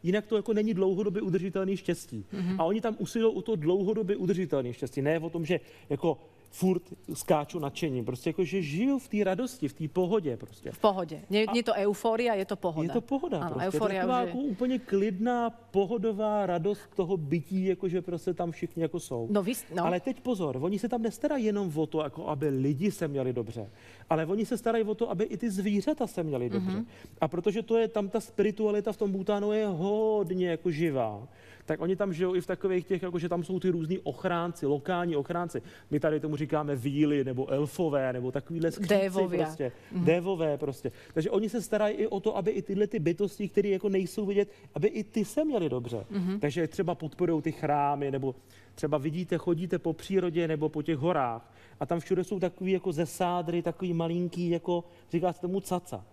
jinak to jako není dlouhodobě udržitelný štěstí. A oni tam usilují o to dlouhodobě udržitelný štěstí, ne o tom, že jako furt skáču nadšením, prostě jako, že žiju v té radosti, v té pohodě prostě. V pohodě. Nie to eufória, je to pohoda. Je to pohoda, ano, prostě. Eufória to je taková už jako úplně klidná, pohodová radost toho bytí, jakože prostě tam všichni jako jsou. No. Ale teď pozor, oni se tam nestarají jenom o to, jako aby lidi se měli dobře, ale oni se starají o to, aby i ty zvířata se měli dobře. A protože to je tam ta spiritualita v tom Bhutánu je hodně jako živá, tak oni tam žijou i v takových těch, jako že tam jsou ty různí ochránci, lokální ochránci. My tady tomu říkáme víly, nebo elfové, nebo takovýhle skříci prostě. Dévové prostě. Takže oni se starají i o to, aby i tyhle ty bytosti, které jako nejsou vidět, aby i ty se měli dobře. Takže třeba podporují ty chrámy, nebo třeba vidíte, chodíte po přírodě nebo po těch horách a tam všude jsou takový jako zesádry, takový malinký, jako říká se tomu caca.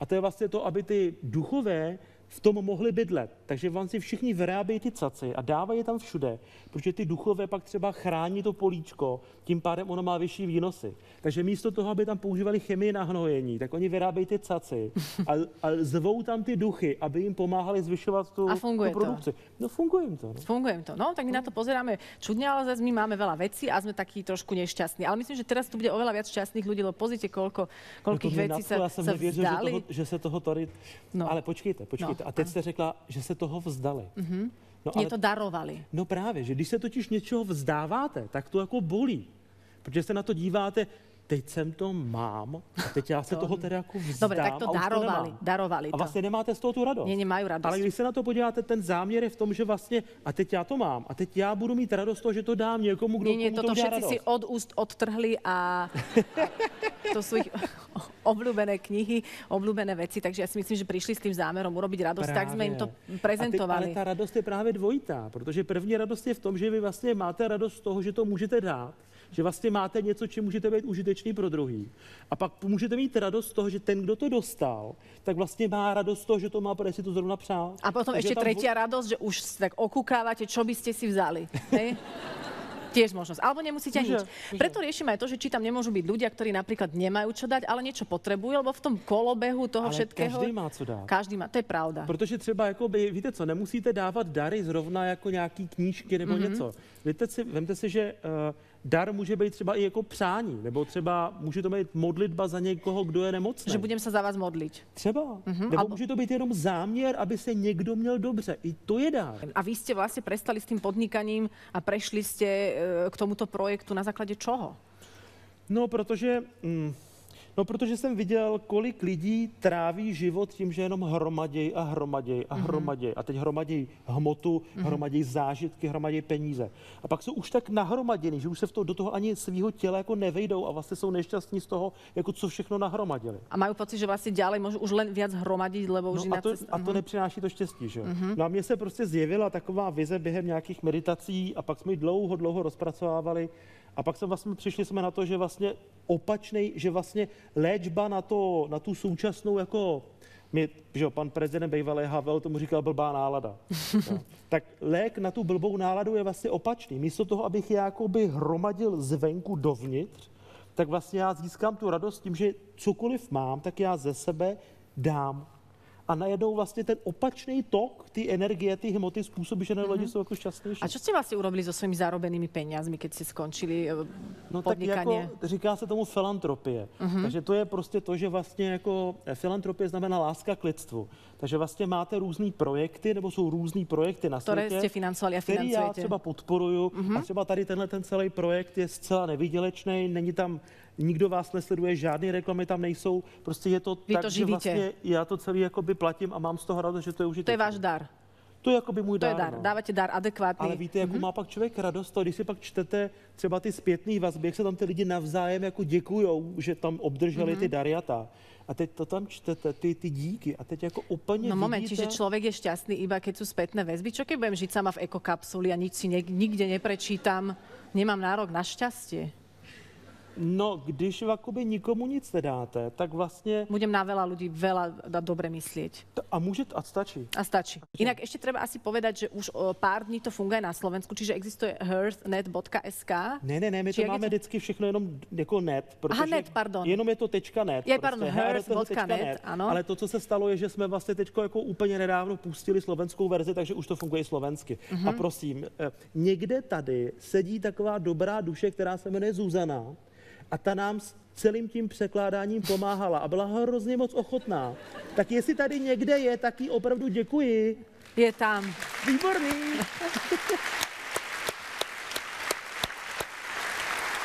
A to je vlastně to, aby ty duchové v tom mohli bydlet. Takže vám si všichni vyrábějí ty caci a dávají je tam všude, protože ty duchové pak třeba chrání to políčko, tím pádem ono má vyšší výnosy. Takže místo toho, aby tam používali chemii na hnojení, tak oni vyrábějí ty caci a zvou tam ty duchy, aby jim pomáhali zvyšovat tu produkci. No funguje jim to. No. Funguje im to. No, tak my na to pozeráme čudne, ale zase my máme veľa vecí a sme takí trošku nešťastní. Ale myslím, že teraz tu bude oveľa viac šťastných ľudí, lebo pozrite, koľkých vecí sa vzdali. Že se toho tady... No. Ale počkejte. A teď jste řekla, že se toho vzdali. No, ale... to darovali. No právě, že když se totiž něčeho vzdáváte, tak to jako bolí. Protože se na to díváte, teď jsem to mám a teď já se toho teda jako vzdám. Dobre, tak to darovali. A vlastně nemáte z toho tu radost. Nemají radost. Ale když se na to podíváte, ten záměr je v tom, že vlastně a teď já to mám a teď já budu mít radost toho, že to dám někomu, kdo komu to udělá radost. Toto všetci si od úst odtrhli a to sú ich obľúbené knihy, obľúbené veci, takže ja si myslím, že prišli s tým zámerom urobiť radosť, tak sme im to prezentovali. Ale ta radost je právě dvojitá, protože první radost je v tom, že vy vlastně máte radost z toho, že to můžete dát, že vlastně máte něco, čím můžete být užitečný pro druhý. A pak můžete mít radost z toho, že ten, kdo to dostal, tak vlastně má radost z toho, že to má, protože si to zrovna přál. A potom takže ešte tretia radosť, že už tak okúkávate, čo by ste si vzali. Hej? Tiež možnosť. Alebo nemusíte nič. Preto riešime aj to, že či tam nemôžu byť ľudia, ktorí napríklad nemajú čo dať, ale niečo potrebujú, lebo v tom kolobehu toho všetkého... Každý má co dát. Každý má, to je pravda. Protože třeba, jakoby, víte co, nemusíte dávat dary zrovna jako nějaký knížky nebo něco. Vemte si, že dar může být třeba i jako přání, nebo třeba může to být modlitba za někoho, kdo je nemocný. Že budem se za vás modliť. Třeba. Nebo může to být jenom záměr, aby se někdo měl dobře. I to je dar. A vy ste vlastne prestali s tým podnikaním a prešli ste k tomuto projektu na základe čoho? No, protože jsem viděl, kolik lidí tráví život tím, že jenom hromaděj a hromaděj a hromaděj. A teď hromaděj hmotu, hromaděj zážitky, hromaděj peníze. A pak jsou už tak nahromaděni, že už se do toho ani svého těla jako nevejdou a vlastně jsou nešťastní z toho, jako co všechno nahromadili. A mají pocit, že vlastně dělali můžu už len viac hromadiť, lebo už a to nepřináší to štěstí, že? No a mně se prostě zjevila taková vize během nějakých meditací a pak jsme ji dlouho rozpracovávali. A pak přišli jsme na to, že vlastně že vlastně léčba na tu současnou jako pan prezident bývalý Havel tomu říkal blbá nálada. Tak lék na tu blbou náladu je vlastně opačný. Místo toho, abych já jakoby hromadil zvenku dovnitř, tak vlastně já získám tu radost tím, že cokoliv mám, tak já ze sebe dám. A najednou vlastně ten opačný tok, ty energie, ty hmoty způsobí, že lidi jsou jako šťastnější. A co jste vlastně urobili so svými zarobenými peniazmi, keď ste skončili podnikanie? Tak jako, říká se tomu filantropie. Takže to je prostě to, že vlastně jako filantropie znamená láska k lidstvu. Takže vlastně máte různý projekty, nebo jsou různý projekty na světě, které jste financovali a který já třeba podporuju. A třeba tady ten celý projekt je zcela nevydělečný, není tam nikdo vás nesleduje, žádné reklamy tam nejsou, prostě je to vy tak, to že vlastně já to celý jakoby platím a mám z toho radost, že to je užitečné. To je váš dar. To je jakoby můj To je dar. dar, No. dávate dar adekvátny. Ale víte, jakou má pak člověk radost, to, když si pak čtete třeba ty zpětné vazby, jak se tam ty lidi navzájem jako děkujou, že tam obdrželi ty dary a tak. A teď to tam čtete, ty díky, a teď jako úplně No moment, vidíte... čiže človek je šťastný iba keď sú spätné väzby. Čo keď budem žiť sama v ekokapsuli a nič si nikde neprečítam, nemám nárok na šťastie? No, když jakoby nikomu nic nedáte, tak vlastně... Budem na veľa ľudí veľa dobre myslieť. A může, a stačí. A stačí. Inak ešte treba asi povedať, že už pár dní to funguje na Slovensku, čiže existuje hearthnet.sk. Ne, my Či to jak máme je to? vždycky všechno jenom jako net, protože net, pardon. jenom je to .net. Je, pardon, hearth.net, hearth.net, ano. Ale to, co se stalo, je, že jsme vlastně teď jako úplně nedávno pustili slovenskou verzi, takže už to funguje i slovensky. A prosím, někde tady sedí taková dobrá duše, která se jmenuje Zuzana, a ta nám s celým tím překládáním pomáhala a byla hrozně moc ochotná. Tak jestli tady někde je, tak jí opravdu děkuji. Je tam. Výborný.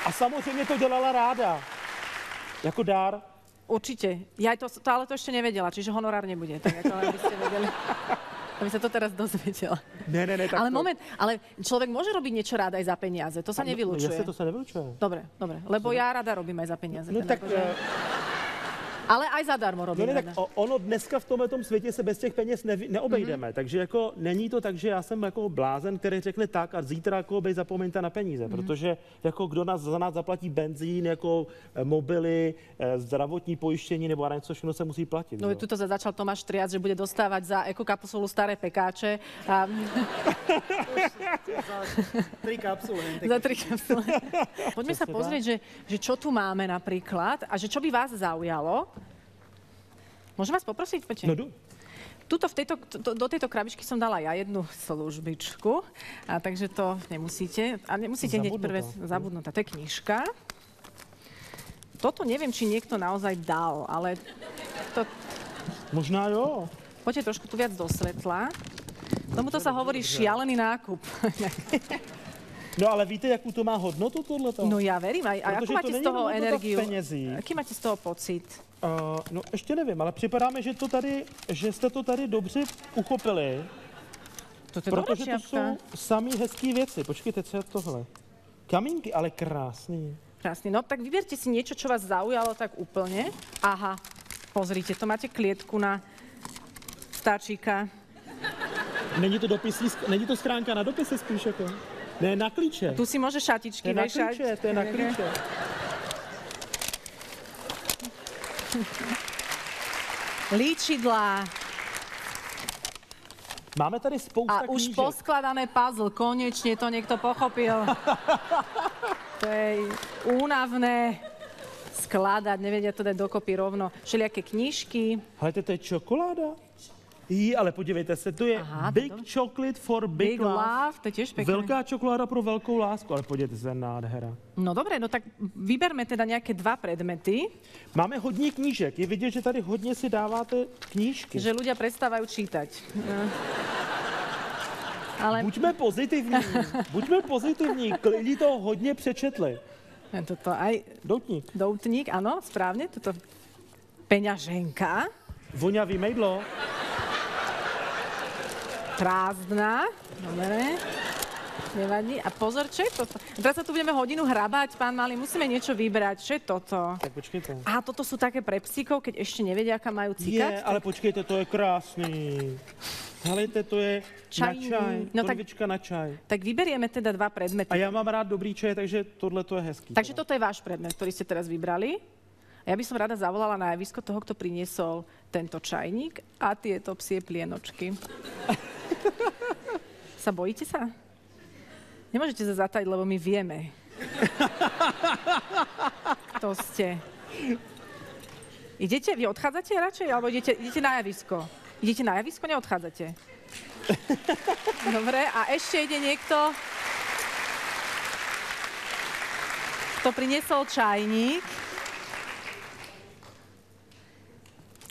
A samozřejmě to dělala ráda. Jako dár. Určite. Ja to ale to ešte nevedela, čiže honorár nebude. Tak ako len by ste vedeli. Aby sa to teraz dozvedela. Ne, tak Ale to... moment, ale človek môže robiť niečo rád aj za peniaze. To sa nevylučuje. Jasne, to sa nevylučuje. Dobre. Lebo ja rada robím aj za peniaze. No tak... Ale aj zadarmo robím No ne, rada. tak ono dneska v tomhletom světě se bez těch peněz neobejdeme, takže jako není to tak, že já jsem jako blázen, který řekne tak a zítra jako zapomeňte na peníze, protože jako kdo za nás zaplatí benzín, jako mobily, zdravotní pojištění nebo něco, všechno se musí platit. No tuto začal Tomáš Triac, že bude dostávať za ekokapsulu staré pekáče. A... Za 3 kapsule. Za 3 kapsule. Poďme sa pozrieť, že čo tu máme napríklad a že čo by vás zaujalo. Môžem vás poprosiť? Poďte. No, Tuto do tejto krabičky som dala ja jednu službičku, a takže to nemusíte. A nemusíte hneď prvé zabudnutá. To je knižka. Toto neviem, či niekto naozaj dal, ale to... Možná jo. Poďte trošku tu viac do svetla. Tomuto sa hovorí šialený nákup. No ale víte, jakou to má hodnotu tohleto? No ja verím. A ako Protože máte to z není toho hodnota v energiu? penězích. Aký máte z toho pocit? No ještě nevím, ale připadá mi, že jste to tady dobře uchopili. To je Protože dobrá to čiapka. jsou samý hezký věci. Počkejte, co je tohle? Kamínky, ale krásný. Krásny. No tak vyberte si niečo, čo vás zaujalo tak úplne. Aha, pozrite, to máte klietku na vtáčika. Není to schránka na dopisy spíš jako? Ne, na klíče. Tu si môže šatičky To je na vešať. klíče, to je na klíče. Líčidlá. Máme tady spousta A už knížek. poskladané puzzle. Konečne to niekto pochopil. To je únavné skladať, nevedia to dať dokopy rovno. Všelijaké knížky. Hledajte, to je čokoláda? Ale podívejte se, to je Big Chocolate for Big Love. To je tiež pekné. Velká čokoláda pro velkou lásku, ale podívejte se, nádhera. No dobre, no tak vyberme teda nejaké 2 predmety, Máme hodně knížek, je vidět, že tady hodně si dáváte knížky. že ľudia prestávajú čítať. Ale Buďme pozitivní, lidi to hodně přečetli. toto aj Doutník. doutník, áno, správne, toto peňaženka, Voňavý mejdlo. prázdna, dobre, nevadí. A pozor, čo je toto? Teraz sa tu budeme hodinu hrabať, pán Malý, musíme niečo vybrať. Čo je toto? Tak počkejte. A toto sú také pre psíkov, keď ešte nevedia, kam majú cikať? Ale počkejte, to je krásný. Helejte, to je Čajný. na čaj, No tak- konvička na čaj. Tak vyberieme teda 2 predmety. A já mám rád dobrý čaj, takže tohle to je hezký. Takže toto je váš predmet, ktorý ste teraz vybrali. A ja by som rada zavolala na javisko toho, kto priniesol tento čajník a tieto psie plienočky. Sa bojíte sa? Nemôžete sa zatajiť, lebo my vieme. Kto ste? Idete? Vy odchádzate radšej? Alebo idete na javisko? Idete na javisko, neodchádzate? Dobre, a ešte ide niekto, kto priniesol čajník.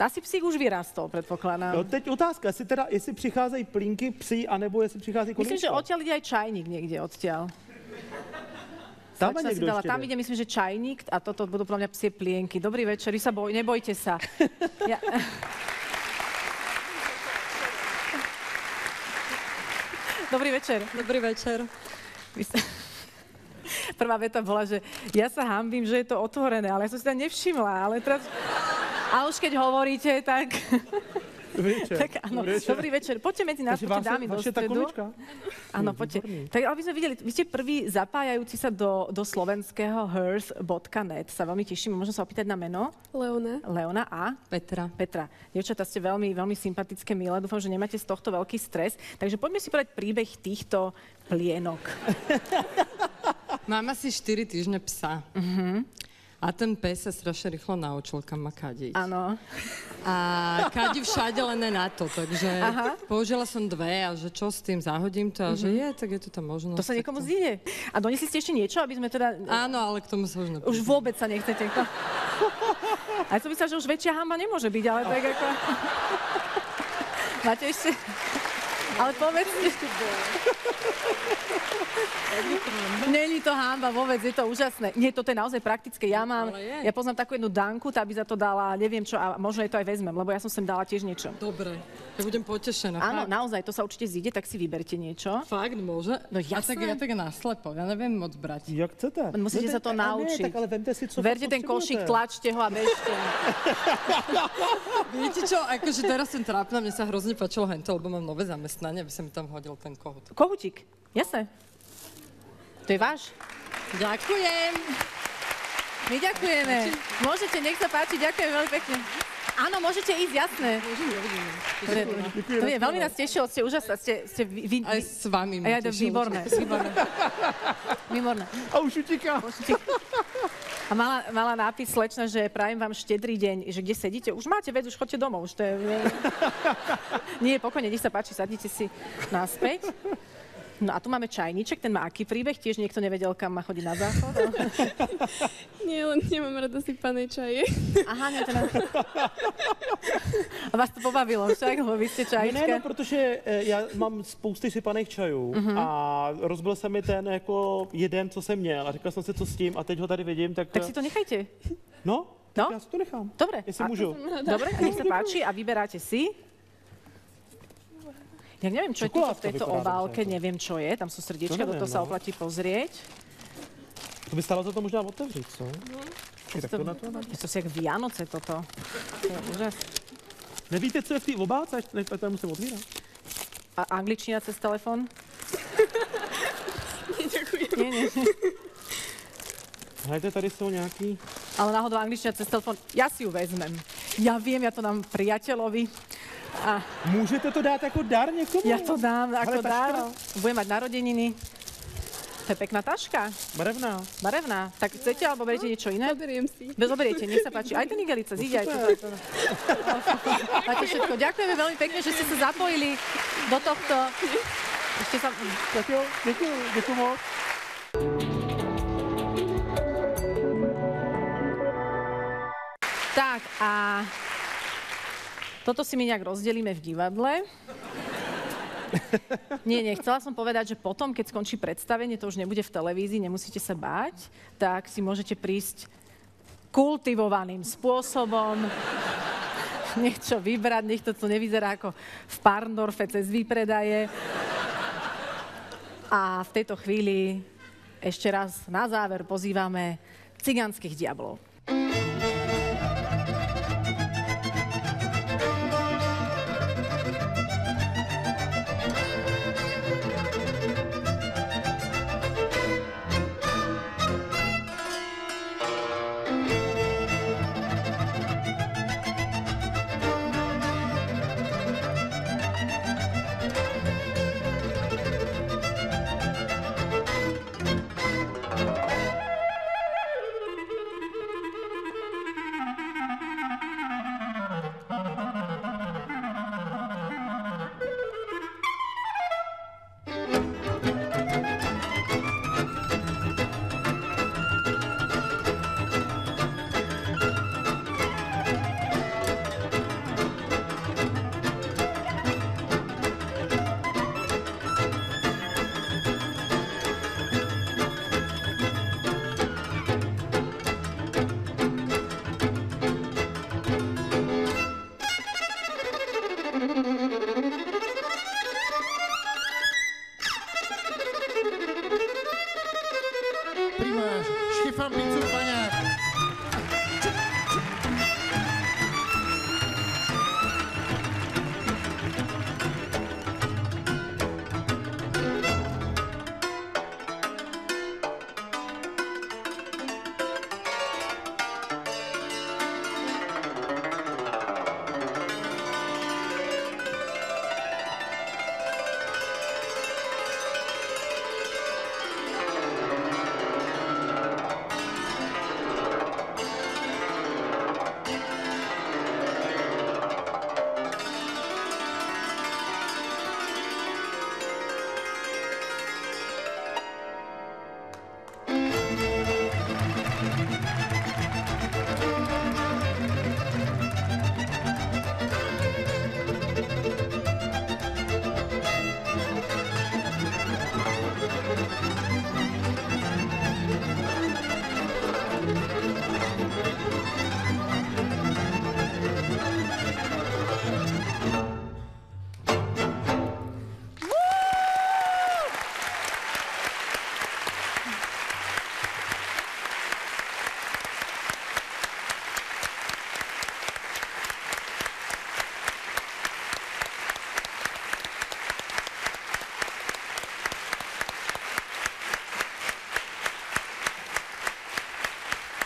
Asi psík už vyrastol, predpokladám. No teď otázka, jestli přicházejí plínky psí, anebo jestli přichází konvička. Myslím, že odtiaľ ide aj čajník niekde odtiaľ. Tam Slečna niekto si dala, ešte tam jde. ide, myslím, že čajník a toto budú podľa mňa psie plienky. Dobrý večer, vy sa nebojte sa. Ja... Dobrý večer. Dobrý večer. Prvá veta bola, že ja sa hanbím, že je to otvorené, ale ja som si to nevšimla, ale teraz... A už keď hovoríte, tak... Dobrý večer. Tak áno, dobrý večer. Poďte medzi nás, poďte dámy do stredu. Áno, poďte. Tak aby sme videli, vy ste prvý zapájajúci sa do slovenského hearth.net. Sa veľmi teším, môžem sa opýtať na meno? Leona a? Petra. Dievčatá, ste veľmi, veľmi sympatické, milé. Dúfam, že nemáte z tohto veľký stres. Takže poďme si povedať príbeh týchto plienok. Mám asi 4 týždne psa. A ten pes sa strašne rýchlo naučil, kam má kadiť. Áno. A kadí všade, len ne na to, takže použila som 2 a že čo s tým, zahodím to a že tak je to tam možnosť. To sa niekomu zíde. A donesli ste ešte niečo, aby sme teda... Áno, ale k tomu sa už nepríde. Už vôbec sa nechcete. A ja som myslela, že už väčšia hanba nemôže byť, ale tak ako... Máte ešte... Ale povedzte... Není to hanba, vôbec, je to úžasné. Nie, toto je naozaj praktické. Ja poznám takú jednu Danku, tá by za to dala, neviem čo, a možno jej to aj vezmem, lebo ja som sem dala tiež niečo. Dobre, ja budem potešená. Áno, naozaj, to sa určite zíde, tak si vyberte niečo. Fakt, môže? No jasné. Ja tak naslepo, ja neviem moc brať. Jak chcete. Musíte sa to naučiť. Tak ale vemte si, co Verte ten košík, tlačte ho a bežte. Viete čo, akože teraz som trápna, mne sa hrozne páčilo hento, lebo mám nové zamestnanie, aby sa mi tam hodil ten kohút. Kohútik, jasné. To je váš. Ďakujem. My ďakujeme. Môžete, nech sa páči, ďakujem veľmi pekne. Áno, môžete ísť, jasné. To je, veľmi nás tešilo, ste úžasná, ste aj s vami ma tešilo. Výborné. A už utíka. A mala nápis slečna, že prajem vám štedrý deň, že kde sedíte, už máte vec, už chodte domov. Už to je... Nie, pokojne, nech sa páči, sadnite si naspäť. No a tu máme čajníček, ten má aký príbeh? Tiež niekto nevedel, kam má chodiť na záchod? Nie, len nemám rada sypané čaje. Aha, nie, to A vás to pobavilo však, lebo vy ste čajíčka? Ne, protože já mám spousty sypaných čajů a rozbil se mi ten jako jeden, co jsem měl a říkal jsem si, co s tím a teď ho tady vidím, tak... Tak si to nechajte. No, tak já si to nechám. Dobre. Jestli můžu. Dobre, a nech sa páči a vyberáte si. Ja neviem, čo je tu v tejto obálke, neviem, čo je. Tam sú srdiečka, do toho sa oplatí pozrieť. To by stalo za to možná otevřít, co? Je to si jak Vianoce toto. To je úžasné. Nevíte, co je v té obálce? Než to musím otvírat. A angličtina cez telefon? Ďakujem. Nie. Hľadajte, tady sú nejaký... Ale náhodou angličtina cez telefon, ja si ju vezmem. Ja viem, ja to dám priateľovi. A můžete to dát jako dar někomu? Ja to dám ako dar. Budem mať narodeniny. To je pekná taška. Barevná. Tak chcete, alebo beriete niečo iné? Zoberiem si. Zoberiete, nech sa páči. Aj ten igelica, zíde aj toto. Máte všetko. Ďakujeme veľmi pekne, že ste sa zapojili do tohto. Ešte sa... Děkuju moc. Tak a... Toto si my nejak rozdelíme v divadle. Nie, chcela som povedať, že potom, keď skončí predstavenie, to už nebude v televízii, nemusíte sa báť, tak si môžete prísť kultivovaným spôsobom, niečo vybrať, nech to tu nevyzerá ako v Parndorfe cez výpredaje. A v tejto chvíli ešte raz na záver pozývame Cigánskych diablov.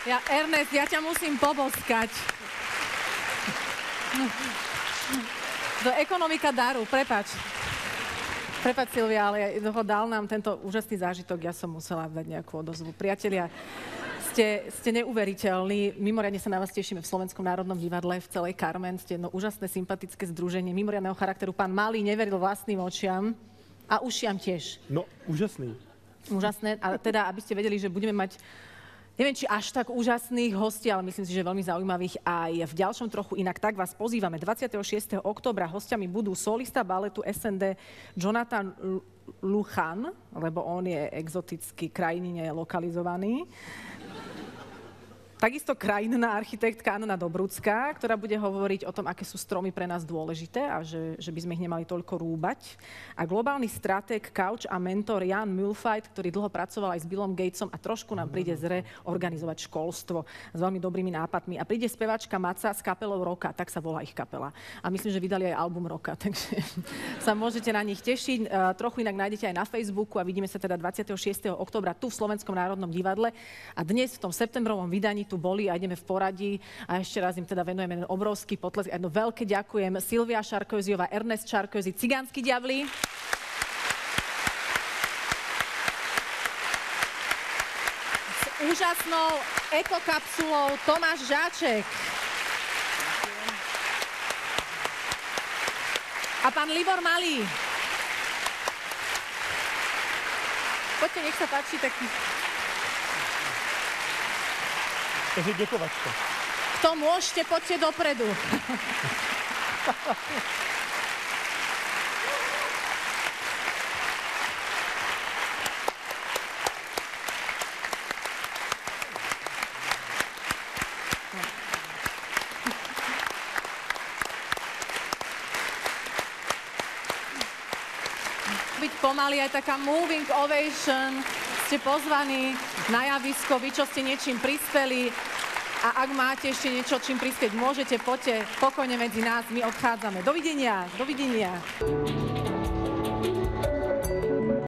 Ernest, ja ťa musím poboskať. Do ekonomika daru, prepáč. Prepáč, Silvia, ale dal nám tento úžasný zážitok, ja som musela dať nejakú odozvu. Priatelia, ste neuveriteľní, mimoriadne sa na vás tešíme v Slovenskom národnom divadle, v celej Carmen, ste úžasné, sympatické združenie, mimoriadneho charakteru. Pán Malý neveril vlastným očiam a ušiam tiež. No, úžasný. Úžasné, a teda, aby ste vedeli, že budeme mať, neviem, či až tak úžasných hostí, ale myslím si, že veľmi zaujímavých aj v ďalšom trochu inak. Tak vás pozývame 26. októbra. Hostiami budú solista baletu SND Jonathan Luchan, lebo on je exoticky krajinine lokalizovaný. Takisto krajinná architektka Anna Dobrucká, ktorá bude hovoriť o tom, aké sú stromy pre nás dôležité a že by sme ich nemali toľko rúbať. A globálny stratég, coach a mentor Jan Mulfight, ktorý dlho pracoval aj s Billom Gatesom a trošku nám príde zreorganizovať školstvo s veľmi dobrými nápadmi. A príde speváčka Maca s kapelou Roka, tak sa volá ich kapela. A myslím, že vydali aj album Roka, takže sa môžete na nich tešiť. Trochu inak nájdete aj na Facebooku a vidíme sa teda 26. októbra tu v Slovenskom národnom divadle. A dnes v tom septembrovom vydaní tu boli a ideme v poradí a ešte raz im teda venujeme jeden obrovský potlesk. Jedno veľké ďakujem Silvia Šarköziová, Ernest Šarközi, Cigánsky diabli. S úžasnou ekokapsulou Tomáš Žáček. A pán Libor Malý. Poďte, nech sa páči, taký... Takže děkovačka. Kto môžete, poďte dopredu. Byť pomaly aj taká moving ovation. Ste pozvaní na javisko, vy, čo ste niečím prispeli. A ak máte ešte niečo, čím prispieť môžete, poďte pokojne medzi nás, my odchádzame. Dovidenia, dovidenia.